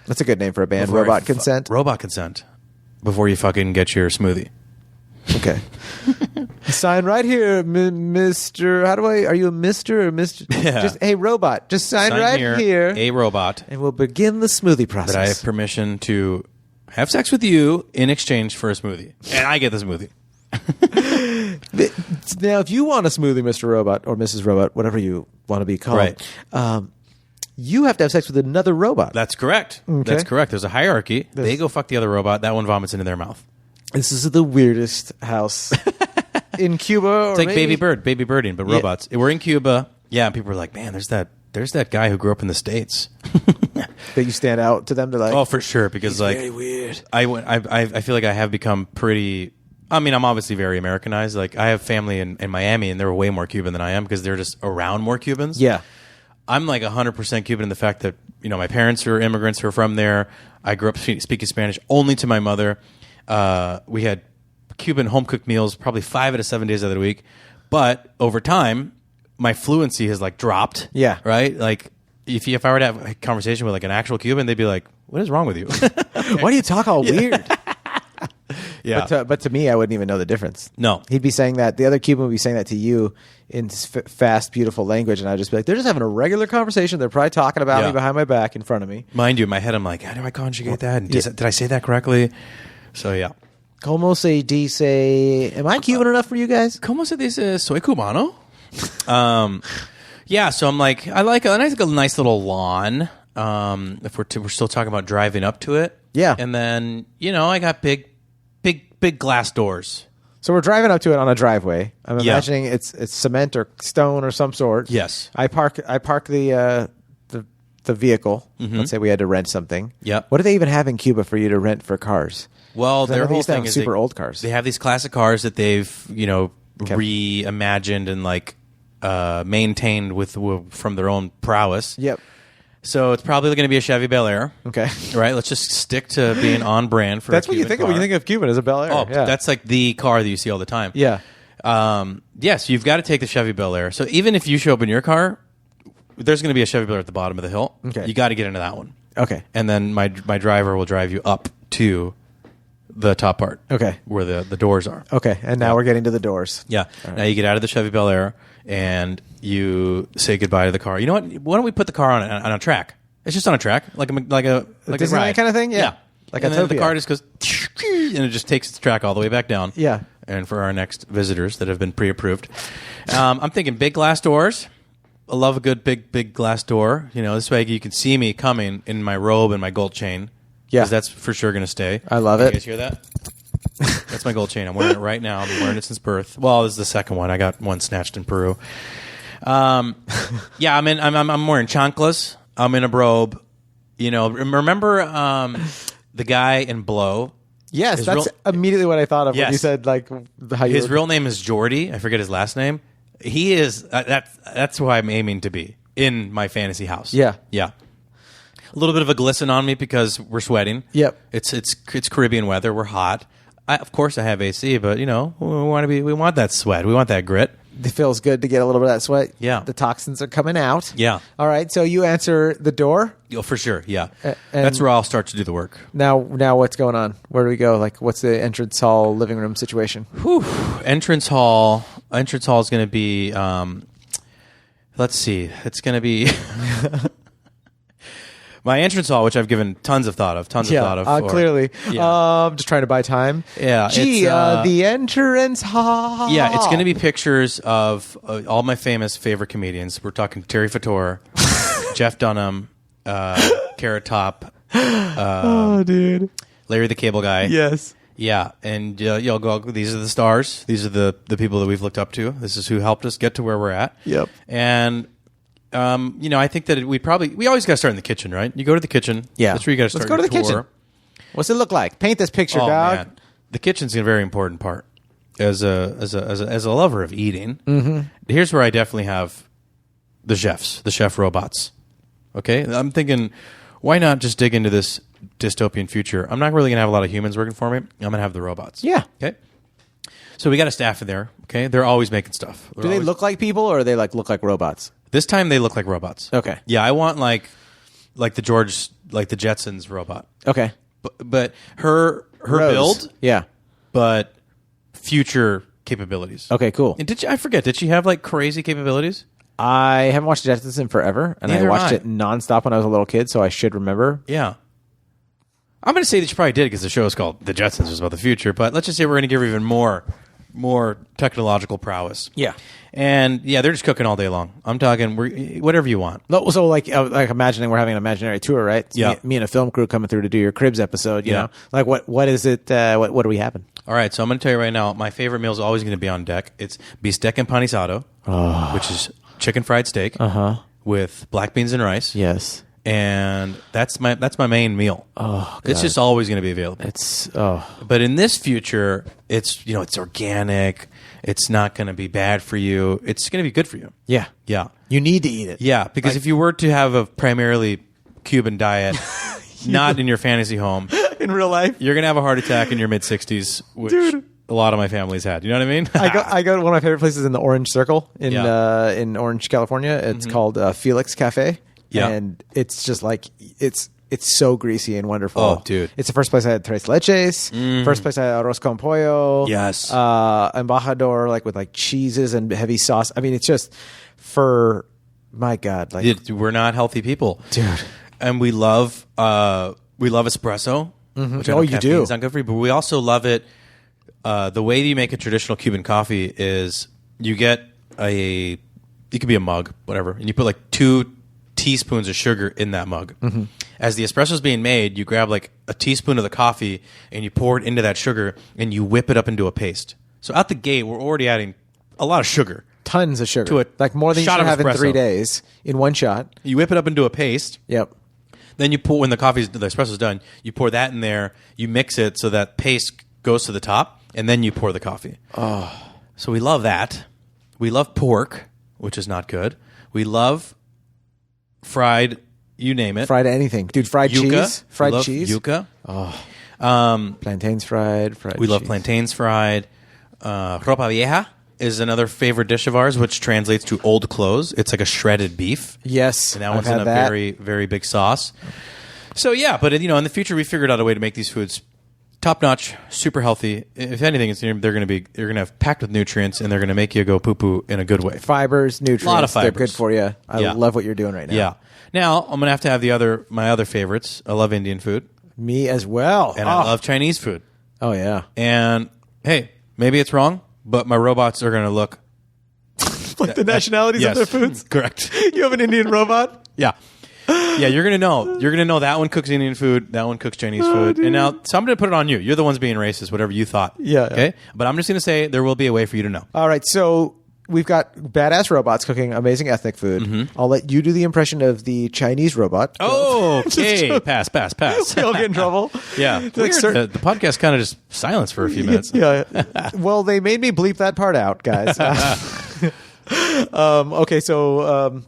That's a good name for a band. Robot Consent. Robot Consent. Before you fucking get your smoothie. Okay. Sign right here, Mr. Are you a Mr. or Mr.? Yeah. Just, hey, robot, just sign right here. A robot. And we'll begin the smoothie process. That I have permission to have sex with you in exchange for a smoothie. And I get the smoothie. Now, if you want a smoothie, Mr. Robot, or Mrs. Robot, whatever you want to be called, right. You have to have sex with another robot. That's correct. Okay. That's correct. There's a hierarchy. They go fuck the other robot. That one vomits into their mouth. This is the weirdest house in Cuba. It's like baby birding, but robots. We're in Cuba. Yeah, and people are like, man, there's that there's that guy who grew up in the States. That you stand out to them? They're like, Oh, for sure, because like very weird. I feel like I have become pretty. I mean, I'm obviously very Americanized. Like I have family in Miami, and they're way more Cuban than I am because they're just around more Cubans. Yeah. I'm like 100% Cuban in the fact that my parents are immigrants who are from there. I grew up speaking Spanish only to my mother. We had Cuban home cooked meals probably 5 out of 7 days of the week, but over time, my fluency has like dropped. Yeah. Right. Like if I were to have a conversation with like an actual Cuban, they'd be like, "What is wrong with you? Why do you talk all weird?" Yeah. But to me, I wouldn't even know the difference. No. He'd be saying that. The other Cuban would be saying that to you in fast, beautiful language, and I'd just be like, they're just having a regular conversation. They're probably talking about me behind my back in front of me. Mind you, in my head, I'm like, how do I conjugate that? And did I say that correctly? So, yeah. Como se dice? Am I Cuban enough for you guys? ¿Cómo se dice soy cubano? Yeah, so I'm like, I like a nice little lawn. If we're still talking about driving up to it. Yeah. And then, I got big glass doors. So we're driving up to it on a driveway. I'm imagining it's cement or stone or some sort. Yes. I park the vehicle. Mm-hmm. Let's say we had to rent something. Yep. What do they even have in Cuba for you to rent for cars? Well, their whole thing is super old cars. They have these classic cars that they've reimagined and like maintained from their own prowess. Yep. So it's probably going to be a Chevy Bel Air. Okay. Right. Let's just stick to being on brand for. That's what you think of when you think of Cuban as a Bel Air. Oh, yeah. That's like the car that you see all the time. Yeah. Yes, you've got to take the Chevy Bel Air. So even if you show up in your car, there's going to be a Chevy Bel Air at the bottom of the hill. Okay. You got to get into that one. Okay. And then my driver will drive you up to the top part. Okay. Where the doors are. Okay. And now we're getting to the doors. Yeah. Right. Now you get out of the Chevy Bel Air and you say goodbye to the car. You know what? Why don't we put the car on a track? It's just on a track, like a Disneyland ride kind of thing. Yeah. Like and a then the car just goes, and it just takes its track all the way back down. Yeah. And for our next visitors that have been pre-approved, I'm thinking big glass doors. I love a good big glass door. This way you can see me coming in my robe and my gold chain. Yeah. Because that's for sure going to stay. I love it. You guys hear that? That's my gold chain. I'm wearing it right now. I've been wearing it since birth. Well, this is the second one. I got one snatched in Peru. Yeah, I'm wearing chanclas. I'm in a robe. Remember the guy in Blow? Yes, that's immediately what I thought of when you said like how his real name is Jordy. I forget his last name. He is that's who I'm aiming to be in my fantasy house. Yeah. Yeah. A little bit of a glisten on me because we're sweating. Yep. It's Caribbean weather. We're hot. Of course I have AC, but we want that sweat. We want that grit. It feels good to get a little bit of that sweat. Yeah. The toxins are coming out. Yeah. All right. So you answer the door. Oh, for sure. Yeah. That's where I'll start to do the work. Now what's going on? Where do we go? Like, what's the entrance hall, living room situation? Whew. Entrance hall is going to be, let's see. It's going to be my entrance hall, which I've given tons of thought of. Clearly. Yeah. Just trying to buy time. Yeah. The entrance hall. Yeah, it's going to be pictures of all my favorite comedians. We're talking Terry Fator, Jeff Dunham, Carrot Top. Dude. Larry the Cable Guy. Yes. Yeah, and you'll go, these are the stars. These are the people that we've looked up to. This is who helped us get to where we're at. Yep. And I think that we always got to start in the kitchen, right? You go to the kitchen. Yeah. That's where you got to start. Let's go to the tour. kitchen. What's it look like? Paint this picture, dog. Man. The kitchen's a very important part. As a lover of eating, here's where I definitely have the chef robots. Okay? I'm thinking, why not just dig into this dystopian future? I'm not really going to have a lot of humans working for me. I'm going to have the robots. Yeah. Okay? So we got a staff in there. Okay? They're always making stuff. Do they look like people or they look like robots? This time they look like robots. Okay. Yeah, I want like the Jetsons robot. Okay. But her Rose. build, yeah, but future capabilities. Okay, cool. And I forget, did she have like crazy capabilities? I haven't watched Jetsons in forever, and Neither I watched have it nonstop when I was a little kid, so I should remember. Yeah. I'm going to say that she probably did because the show is called The Jetsons, was about the future, but let's just say we're going to give her even more technological prowess. Yeah. And yeah, they're just cooking all day long. I'm talking whatever you want. So like imagining we're having an imaginary tour, right? It's yeah. Me and a film crew coming through to do your Cribs episode. You know, like what is it? What do we having? All right, so I'm going to tell you right now, my favorite meal is always going to be on deck. It's bistec empanizado, which is chicken fried steak with black beans and rice. Yes. And that's my main meal. Oh, God. It's just always going to be available. But in this future, it's it's organic. It's not going to be bad for you. It's going to be good for you. Yeah. Yeah. You need to eat it. Yeah, because if you were to have a primarily Cuban diet, not in your fantasy home, In real life, you're going to have a heart attack in your mid-60s, which a lot of my family's had. You know what I mean? I go to one of my favorite places in the Orange Circle in Orange, California. It's called Felix Cafe. Yeah. And it's just like it's so greasy and wonderful. Oh, dude. It's the first place I had tres leches. First place I had arroz con pollo. Yes. Embajador, like with like cheeses and heavy sauce. I mean, it's just my God, like We're not healthy people, dude. And we love espresso. Which I know you do. It's not good for you, but we also love it. The way that you make a traditional Cuban coffee is you get it could be a mug, whatever, and you put like 2 teaspoons of sugar in that mug. As the espresso is being made, you grab like a teaspoon of the coffee and you pour it into that sugar and you whip it up into a paste. So out the gate, we're already adding a lot of sugar. Tons of sugar. To a like more than you shot should of have in espresso. 3 days in one shot. You whip it up into a paste. Yep. Then you pour, when the espresso's done, you pour that in there, you mix it so that paste goes to the top, and then you pour the coffee. Oh. So we love that. We love pork, which is not good. We love fried, you name it. Fried anything. Dude, fried yuca. cheese. Fried We love cheese. Yuca. Plantains fried. We love cheese. plantains fried. Ropa vieja is another favorite dish of ours, which translates to old clothes. It's like a shredded beef. Yes. And that I've one's had in a that. very, very big sauce. So yeah, but in the future, we figured out a way to make these foods top notch, super healthy. If anything, they're going to have packed with nutrients, and they're going to make you go poo poo in a good way. Fibers, nutrients. A lot of fibers. They're good for you. I love what you're doing right now. Yeah. Now I'm going to have my other favorites. I love Indian food, Me as well. and I love Chinese food. Oh yeah. And hey, maybe it's wrong, but my robots are going to look Like the nationalities yes, of their foods. Correct. You have an Indian robot? Yeah. Yeah, you're gonna know. You're gonna know that one cooks Indian food, that one cooks Chinese food. Dude. And now, so I'm gonna put it on you. You're the ones being racist, whatever you thought. Yeah. Okay? But I'm just gonna say there will be a way for you to know. All right, so we've got badass robots cooking amazing ethnic food. I'll let you do the impression of the Chinese robot. Oh, okay. Pass. We all get in trouble. Yeah. Like Weird. The podcast kind of just silence for a few minutes. Yeah. Well, they made me bleep that part out, guys. Okay, so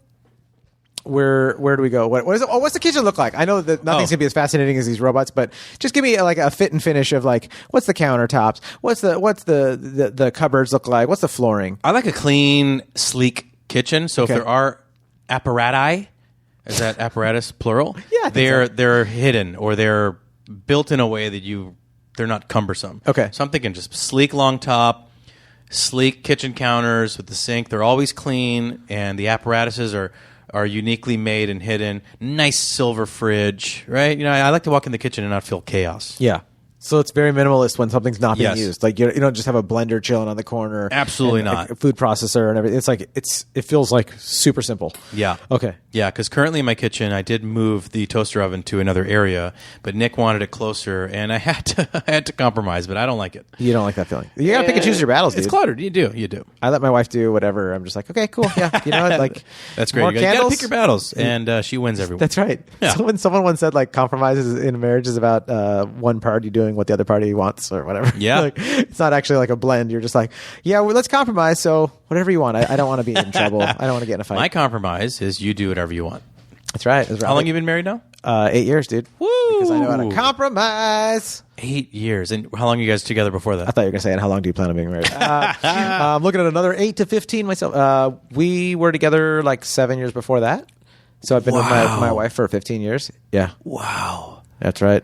where do we go? What is it? Oh, what's the kitchen look like? I know that nothing's gonna be as fascinating as these robots, but just give me like a fit and finish of like what's the countertops, what's the cupboards look like, what's the flooring? I like a clean, sleek kitchen. So Okay. if there are apparati, is that apparatus plural? Yeah, I think they're hidden or they're built in a way that they're not cumbersome. Okay. So I'm thinking just sleek long top, sleek kitchen counters with the sink. They're always clean, and the apparatuses are uniquely made and hidden. Nice silver fridge, right? I like to walk in the kitchen and not feel chaos. Yeah. So it's very minimalist when something's not being Yes. used. Like you don't just have a blender chilling on the corner. Absolutely and not. A food processor and everything. It's like it feels like super simple. Yeah. Okay. Yeah, because currently in my kitchen, I did move the toaster oven to another area, but Nick wanted it closer, and I had to compromise, but I don't like it. You don't like that feeling. You gotta pick and choose your battles, dude. It's cluttered. You do. I let my wife do whatever. I'm just like, okay, cool. Yeah. You know what? Like That's great. more You gotta candles. pick your battles, and she wins every one. That's right. Yeah. Someone once said like compromises in a marriage is about one party doing what the other party wants or whatever. Yeah. Like, it's not actually like a blend. You're just like, yeah, well, let's compromise. So whatever you want. I don't want to be in trouble. I don't want to get in a fight. My compromise is you do whatever you want. That's right. That's right. How long you been married now? 8 years, dude. Woo! Because I know how to compromise. 8 years. And how long are you guys together before that? I thought you were going to say, and how long do you plan on being married? I'm looking at another 8 to 15 myself. We were together like 7 years before that. So I've been with my wife for 15 years. Yeah. Wow. That's right.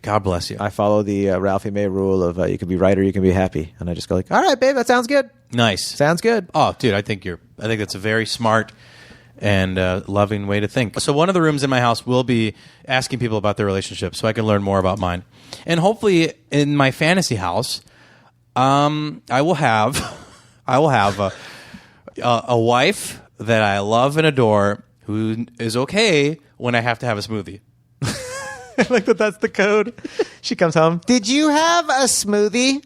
God bless you. I follow the Ralphie May rule of you can be right or you can be happy. And I just go like, all right, babe, that sounds good. Nice. Sounds good. Oh, dude, I think that's a very smart and loving way to think. So one of the rooms in my house will be asking people about their relationships so I can learn more about mine. And hopefully in my fantasy house, I will have a wife that I love and adore who is okay when I have to have a smoothie. Like that's the code. She comes home. Did you have a smoothie?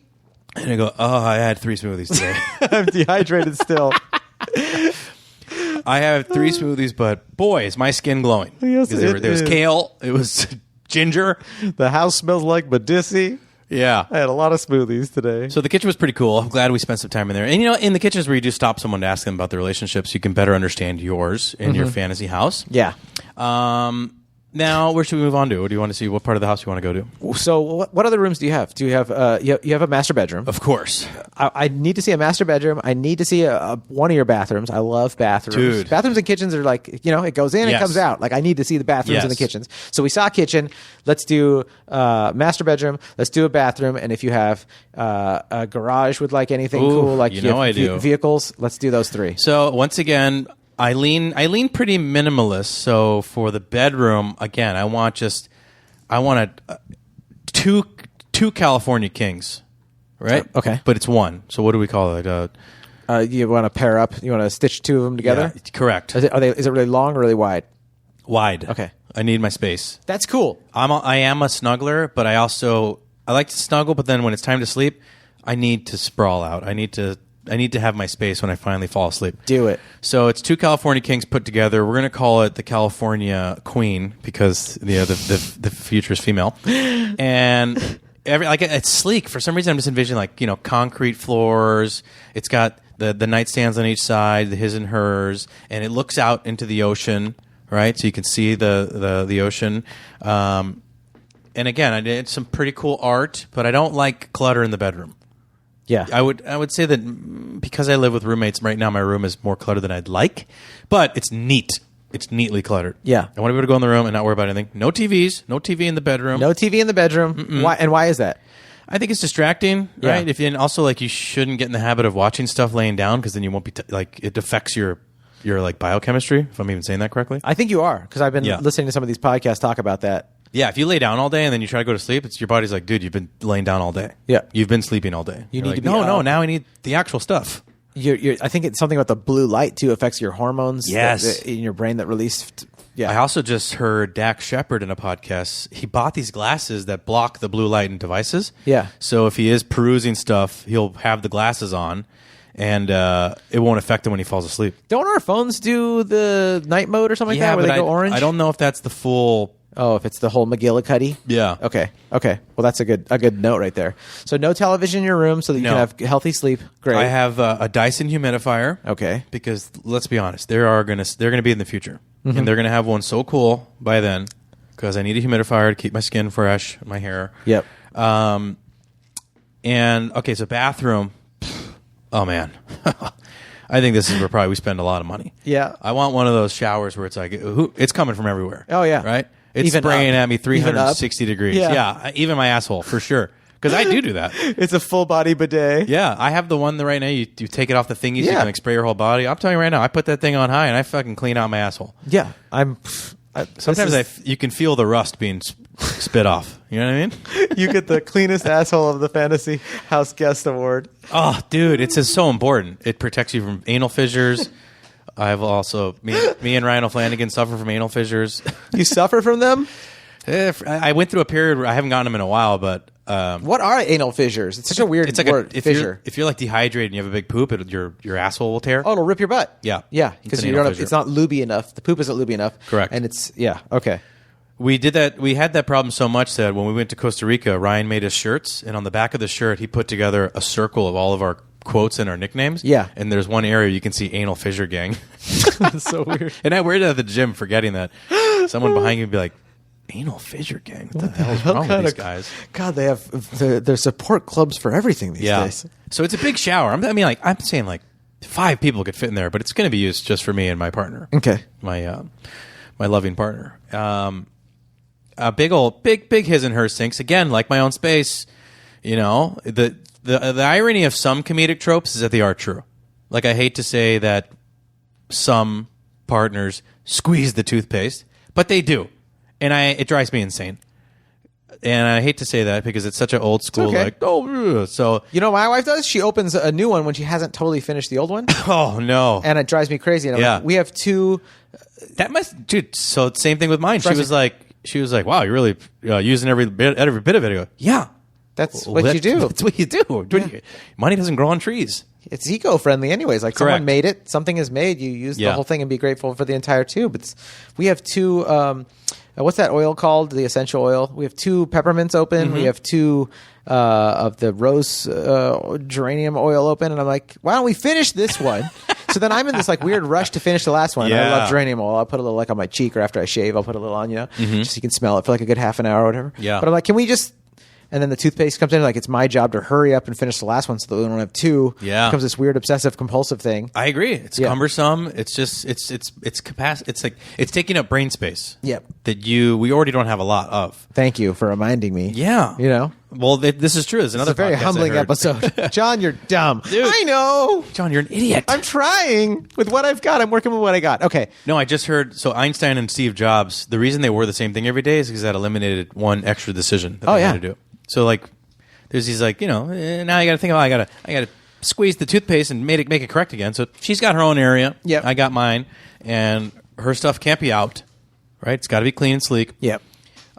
And I go, oh, I had 3 smoothies today. I'm dehydrated still. I have 3 smoothies, but boy, is my skin glowing. Yes, there was kale. It was ginger. The house smells like Medici. Yeah. I had a lot of smoothies today. So the kitchen was pretty cool. I'm glad we spent some time in there. And, in the kitchens where you do stop someone to ask them about their relationships, you can better understand yours in your fantasy house. Yeah. Now, where should we move on to? What do you want to see? What part of the house do you want to go to? So what other rooms do you have? Do you have you have a master bedroom? Of course. I need to see a master bedroom. I need to see one of your bathrooms. I love bathrooms. Dude. Bathrooms and kitchens are like, it goes in, it Yes. comes out. Like I need to see the bathrooms and the Yes. kitchens. So we saw a kitchen. Let's do master bedroom. Let's do a bathroom. And if you have a garage with like anything Ooh, cool, like you know I do. vehicles, let's do those 3. So once again, I lean pretty minimalist. So for the bedroom, again, I want two California kings, right? Okay. But it's one. So what do we call it? You want to pair up? You want to stitch 2 of them together? Yeah, correct. Is it really long or really wide? Wide. Okay. I need my space. That's cool. I am a snuggler, but I like to snuggle. But then when it's time to sleep, I need to sprawl out. I need to have my space when I finally fall asleep. Do it. So it's 2 California kings put together. We're going to call it the California Queen because the future is female, and it's sleek. For some reason, I'm just envisioning concrete floors. It's got the nightstands on each side, the his and hers, and it looks out into the ocean, right? So you can see the ocean. And again, I did some pretty cool art, but I don't like clutter in the bedroom. Yeah. I would say that because I live with roommates right now, my room is more cluttered than I'd like, but it's neat. It's neatly cluttered. Yeah. I want to be able to go in the room and not worry about anything. No TVs. No TV in the bedroom. No TV in the bedroom. Why is that? I think it's distracting, Yeah. right? And also you shouldn't get in the habit of watching stuff laying down because then you won't be it affects your biochemistry. If I'm even saying that correctly. I think you are because I've been Yeah. listening to some of these podcasts talk about that. Yeah, if you lay down all day and then you try to go to sleep, your body's like, dude, you've been laying down all day. Yeah. You've been sleeping all day. You You're need like, to be no, up. now I need the actual stuff. I think it's something about the blue light too affects your hormones. Yes. In your brain that release. Yeah. I also just heard Dak Shepard in a podcast. He bought these glasses that block the blue light in devices. Yeah. So if he is perusing stuff, he'll have the glasses on, and it won't affect him when he falls asleep. Don't our phones do the night mode or something like that where they go orange? I don't know if that's the full. Oh, if it's the whole McGillicuddy? Yeah. Okay. Well, that's a good note right there. So no television in your room so that you No. can have healthy sleep. Great. I have a Dyson humidifier. Okay. Because let's be honest, they're gonna be in the future, and they're gonna have one so cool by then. Because I need a humidifier to keep my skin fresh, my hair. Yep. And okay, so bathroom. Oh man, I think this is where probably we spend a lot of money. Yeah. I want one of those showers where it's like it's coming from everywhere. Oh, yeah. Right. It's Even spraying up. at me Even up. 360 degrees. Yeah. Yeah, even my asshole for sure. Because I do that. It's a full body bidet. Yeah, I have the one that right now. You take it off the thingies. You Yeah. can spray your whole body. I'm telling you right now, I put that thing on high and I fucking clean out my asshole. Yeah. Sometimes you can feel the rust being spit off. You know what I mean? You get the cleanest asshole of the Fantasy House Guest Award. Oh, dude, it's just so important. It protects you from anal fissures. I've also me and Ryan O'Flanagan suffer from anal fissures. You suffer from them? I went through a period where I haven't gotten them in a while, but What are anal fissures? It's such a weird it's like word. if fissure. you're like dehydrated and you have a big poop, your asshole will tear. Oh, it'll rip your butt. Yeah. Yeah. It's Because an you anal don't. fissure. It's not lubey enough. The poop isn't lubey enough. Correct. And okay. We did that. We had that problem so much that when we went to Costa Rica, Ryan made us shirts, and on the back of the shirt, he put together a circle of all of our quotes and our nicknames. Yeah. And there's one area you can see anal fissure gang. That's so weird. And I wear it at the gym, forgetting that. Someone behind me would be like, anal fissure gang? What the hell is wrong with these guys? God, they have their support clubs for everything these days. So it's a big shower. I'm saying like 5 people could fit in there, but it's going to be used just for me and my partner. Okay. My loving partner. A big his and her sinks. Again, like my own space. You know, the irony of some comedic tropes is that they are true. Like, I hate to say that some partners squeeze the toothpaste, but they do. And it drives me insane. And I hate to say that because it's such an old school, okay. like, oh, so. You know what my wife does? She opens a new one when she hasn't totally finished the old one. Oh, no. And it drives me crazy. And I'm like, we have 2. That must, dude, so same thing with mine. She was like, wow, you're really using every bit of it. I go, yeah. That's what you do. That's what you do. Money doesn't grow on trees. it's eco-friendly anyways. Like Correct. someone made it, something is made, you use the Yeah. whole thing and be grateful for the entire tube. We have 2 what's that oil called? The essential oil. We have 2 peppermints open. We have 2 of the rose geranium oil open, and I'm like, why don't we finish this one? So then I'm in this like weird rush to finish the last one. Yeah. I love geranium oil. I'll put a little like on my cheek, or after I shave, I'll put a little on, just so you can smell it for like a good half an hour or whatever. Yeah. But I'm like, can we just? And then the toothpaste comes in. Like, it's my job to hurry up and finish the last one so that we don't have 2. Yeah. It becomes this weird obsessive compulsive thing. I agree. It's cumbersome. It's just it's capacity. It's like it's taking up brain space. Yep. That we already don't have a lot of. Thank you for reminding me. Yeah. Well, this is true. There's another It's a very podcast I humbling heard. episode. John, you're dumb. Dude. I know. John, you're an idiot. I'm trying with what I've got. I'm working with what I got. Okay. No, I just heard. So Einstein and Steve Jobs, the reason they wore the same thing every day is because that eliminated one extra decision that they had to do. So like, there's these like, now you got to think about. I got to squeeze the toothpaste and make it correct again. So she's got her own area. Yep. I got mine, and her stuff can't be out. Right. It's got to be clean and sleek. Yep.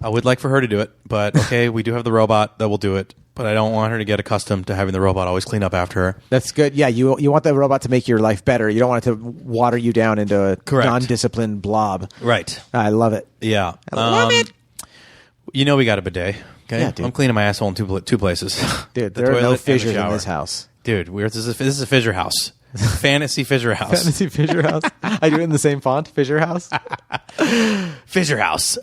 I would like for her to do it, but okay, we do have the robot that will do it. But I don't want her to get accustomed to having the robot always clean up after her. That's good. Yeah, you want the robot to make your life better. You don't want it to water you down into a Correct. non-disciplined blob. Right. I love it. Yeah. I love it. We got a bidet. Okay. Yeah, dude. I'm cleaning my asshole in two places. Dude, The there are toilet no and the fissures in shower. this house. Dude, this is a fissure house. Fantasy fissure house. Fantasy fissure house. I do it in the same font, fissure house. Fissure house.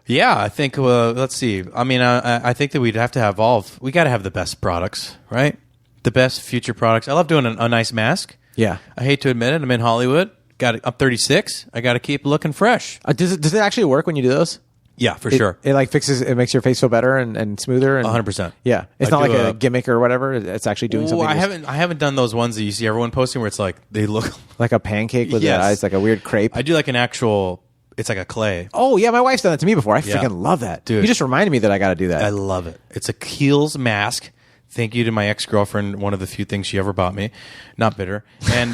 Yeah, I think. Let's see. I mean, I think that we'd have to evolve. We got to have the best products, right? The best future products. I love doing a nice mask. Yeah. I hate to admit it. I'm in Hollywood. I'm 36. I got to keep looking fresh. Does it actually work when you do those? Yeah, for sure. It like fixes. It makes your face feel better and smoother. And 100%. Yeah, it's I not do like a gimmick or whatever. It's actually doing something. I haven't done those ones that you see everyone posting where it's like they look like a pancake with Yes. the eyes, like a weird crepe. I do like an actual. It's like a clay. Oh yeah, my wife's done that to me before. I Yeah. freaking love that, Dude. You just reminded me that I got to do that. I love it. It's a Kiehl's mask. Thank you to my ex-girlfriend. One of the few things she ever bought me. Not bitter. And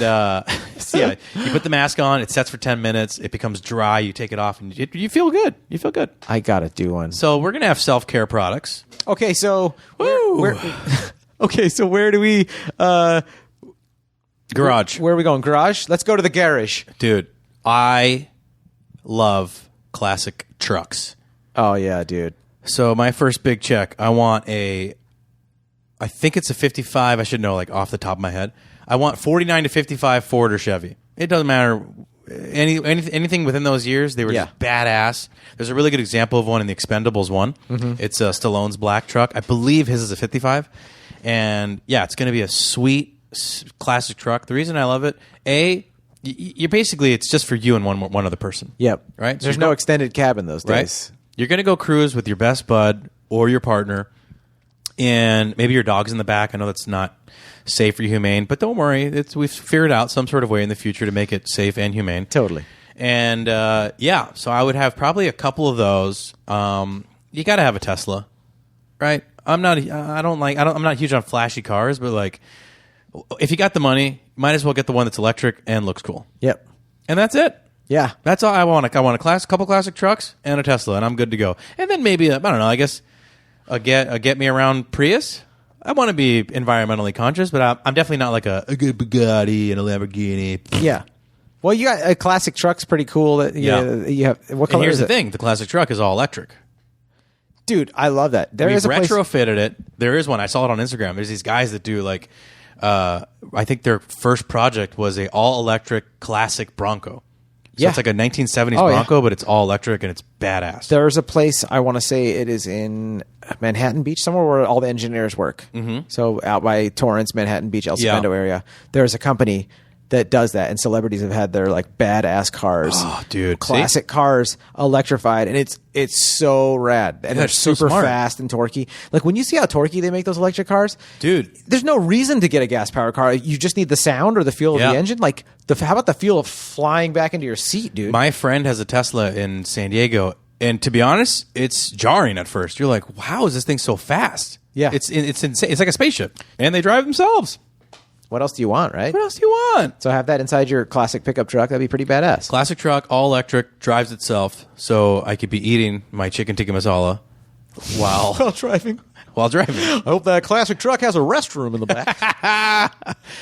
so yeah, you put the mask on. It sets for 10 minutes. It becomes dry. You take it off, and you feel good. You feel good. I gotta do one. So we're gonna have self-care products. Okay, so Woo! where do we? Garage, Where are we going? Garage. Let's go to the garage. dude. I love classic trucks. Oh yeah, dude. So my first big check, I think it's a 55. I should know, like off the top of my head. I want 49 to 55 Ford or Chevy. It doesn't matter. Anything within those years, they were Yeah. just badass. There's a really good example of one in the Expendables one. Mm-hmm. It's Stallone's black truck. I believe his is a 55. And yeah, it's going to be a sweet classic truck. The reason I love it, you're basically, it's just for you and one other person. Yep. Right? So There's you no go- extended cabin those days. Right? You're going to go cruise with your best bud or your partner, and maybe your dog's in the back. I know that's not safe or humane, but don't worry. We've figured out some sort of way in the future to make it safe and humane. Totally. And yeah, so I would have probably a couple of those. You got to have a Tesla, right? I'm not huge on flashy cars, but like, if you got the money, might as well get the one that's electric and looks cool. Yep. And that's it. Yeah. That's all I want. I want a couple classic trucks and a Tesla, and I'm good to go. And then maybe I don't know. I guess a get me around Prius. I want to be environmentally conscious, but I'm definitely not like a good Bugatti and a Lamborghini. Yeah. Well, you got a classic truck's pretty cool. That you have. What And color here's is the it? thing: the classic truck is all electric. Dude, I love that. There We've is a place. retrofitted it. There is one. I saw it on Instagram. There's these guys that do like. I think their first project was a all electric classic Bronco. So Yeah. it's like a 1970s Oh, yeah. Bronco, but it's all electric and it's badass. There's a place, I want to say it is in Manhattan Beach, somewhere where all the engineers work. Mm-hmm. So out by Torrance, Manhattan Beach, El Segundo area. There's a company that does that, and celebrities have had their like badass cars, Oh, dude. classic cars electrified, and it's so rad, and they're it's so super smart. fast and torquey. Like when you see how torquey they make those electric cars, Dude. there's no reason to get a gas powered car. You just need the sound or the feel of Yeah. the engine. Like how about the feel of flying back into your seat, dude? My friend has a Tesla in San Diego, and to be honest, it's jarring at first. You're like, "Wow, is this thing so fast?" Yeah. it's insane. It's like a spaceship, and they drive themselves. What else do you want, right? What else do you want? So have that inside your classic pickup truck. That'd be pretty badass. Classic truck, all electric, drives itself, so I could be eating my chicken tikka masala While driving. I hope that classic truck has a restroom in the back.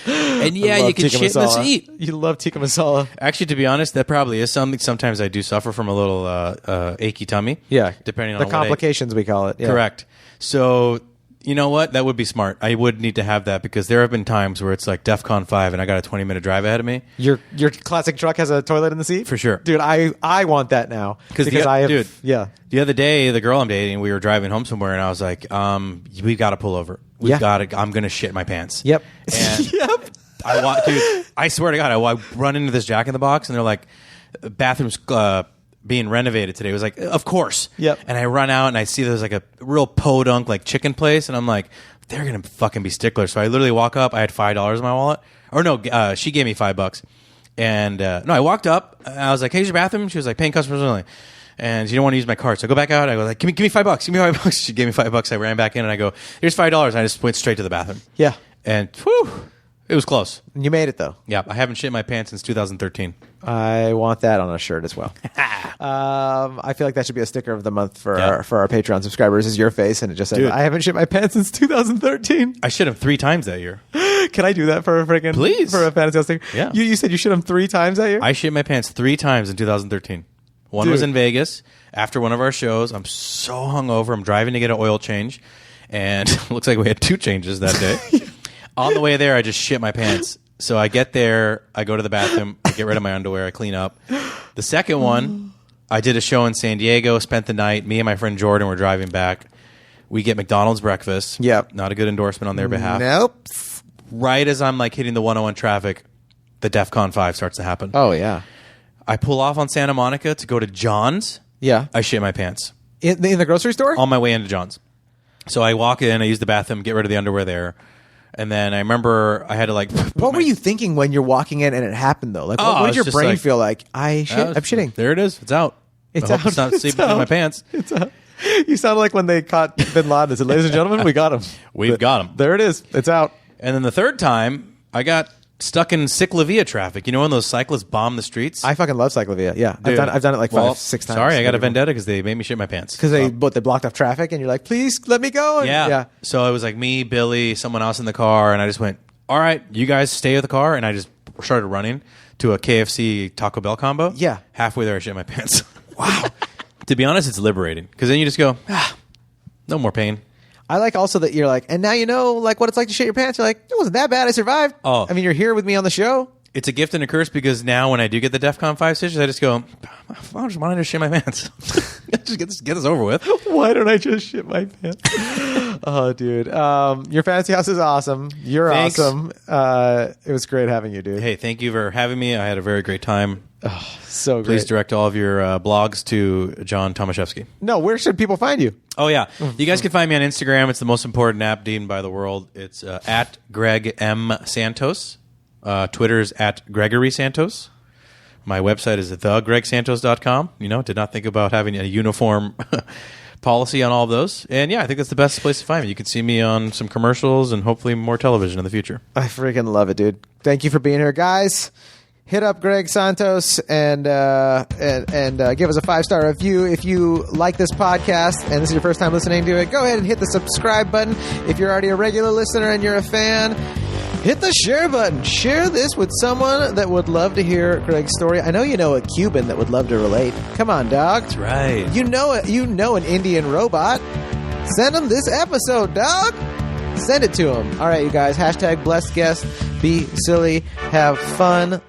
And yeah, you can shit in the seat. You love tikka masala. Actually, to be honest, that probably is something. Sometimes I do suffer from a little achy tummy. Yeah. Depending on the complications, we call it. Yeah. Correct. So, you know what? That would be smart. I would need to have that because there have been times where it's like DEFCON 5 and I got a 20-minute drive ahead of me. Your classic truck has a toilet in the seat? For sure. Dude, I want that now. Because I have... Dude, yeah. The other day, the girl I'm dating, we were driving home somewhere and I was like, we've got to pull over. I'm going to shit my pants. Yep. And yep. Dude, I swear to God, I run into this Jack in the Box and they're like, bathrooms being renovated today. It was like, of course. Yep. And I run out and I see there's like a real podunk like chicken place and I'm like, they're gonna fucking be sticklers. So I literally walk up. I had $5 in my wallet, or no, she gave me $5. And no, I walked up. And I was like, "Hey, here's your bathroom." She was like, "Paying customers only." And she didn't want to use my card, so I go back out. I go like, "Give me $5. Give me $5." She gave me $5. I ran back in and I go, "Here's $5." And I just went straight to the bathroom. Yeah. And whew, it was close. You made it though. Yeah, I haven't shit my pants since 2013. I want that on a shirt as well. I feel like that should be a sticker of the month for our Patreon subscribers. Is your face, and it just says, "I haven't shit my pants since 2013." I shit them 3 times that year. Can I do that for a freaking for a fantasy sticker? Yeah. You said you shit them 3 times that year. I shit my pants 3 times in 2013. One was in Vegas after one of our shows. I'm so hungover. I'm driving to get an oil change, and it looks like we had 2 changes that day. On the way there, I just shit my pants. So I get there, I go to the bathroom, I get rid of my underwear, I clean up. The second one, I did a show in San Diego, spent the night. Me and my friend Jordan were driving back. We get McDonald's breakfast. Yep. Not a good endorsement on their behalf. Nope. Right as I'm like hitting the 101 traffic, the DEFCON 5 starts to happen. Oh, yeah. I pull off on Santa Monica to go to John's. Yeah. I shit my pants. In the grocery store? On my way into John's. So I walk in, I use the bathroom, get rid of the underwear there. And then I remember I had to like... What were you thinking when you're walking in and it happened though? Like, what did your brain feel like? I'm shitting. There it is. It's out. It's out. It's not seeping through my pants. It's out. You sound like when they caught Bin Laden. They said, "Ladies and gentlemen, we got him. We've got him." There it is. It's out. And then the third time, I got stuck in cyclovia traffic. You know when those cyclists bomb the streets? I fucking love cyclovia. Yeah, dude, I've done it like 5-6 times. Sorry, I got a vendetta because they made me shit my pants. Because they blocked off traffic, and you're like, "Please let me go." And, yeah. So it was like me, Billy, someone else in the car, and I just went, "All right, you guys stay with the car," and I just started running to a KFC Taco Bell combo. Yeah. Halfway there, I shit my pants. Wow. To be honest, it's liberating because then you just go, no more pain. I like also that you're like, and now you know like what it's like to shit your pants. You're like, it wasn't that bad. I survived. Oh. I mean, you're here with me on the show. It's a gift and a curse because now when I do get the DEFCON 5 stitches, I just go, I just wanted to shit my pants. Just get this over with. Why don't I just shit my pants? Oh, dude. Your fantasy house is awesome. You're Thanks. awesome. It was great having you, dude. Hey, thank you for having me. I had a very great time. Oh, so great. Please direct all of your blogs to Jon Shefsky. No, where should people find you? Oh, yeah. You guys can find me on Instagram. It's the most important app deemed by the world. It's at Greg M. Santos. Twitter's at Gregory Santos. My website is thegregsantos.com. You know, did not think about having a uniform policy on all of those. And yeah, I think that's the best place to find me. You can see me on some commercials and hopefully more television in the future. I freaking love it, dude. Thank you for being here, guys. Hit up Greg Santos and give us a 5-star review if you like this podcast and this is your first time listening to it. Go ahead and hit the subscribe button. If you're already a regular listener and you're a fan, hit the share button. Share this with someone that would love to hear Greg's story. I know you know a Cuban that would love to relate. Come on, dog. That's right. You know an Indian robot. Send them this episode, dog. Send it to them. All right, you guys. #blessed guest. Be silly. Have fun.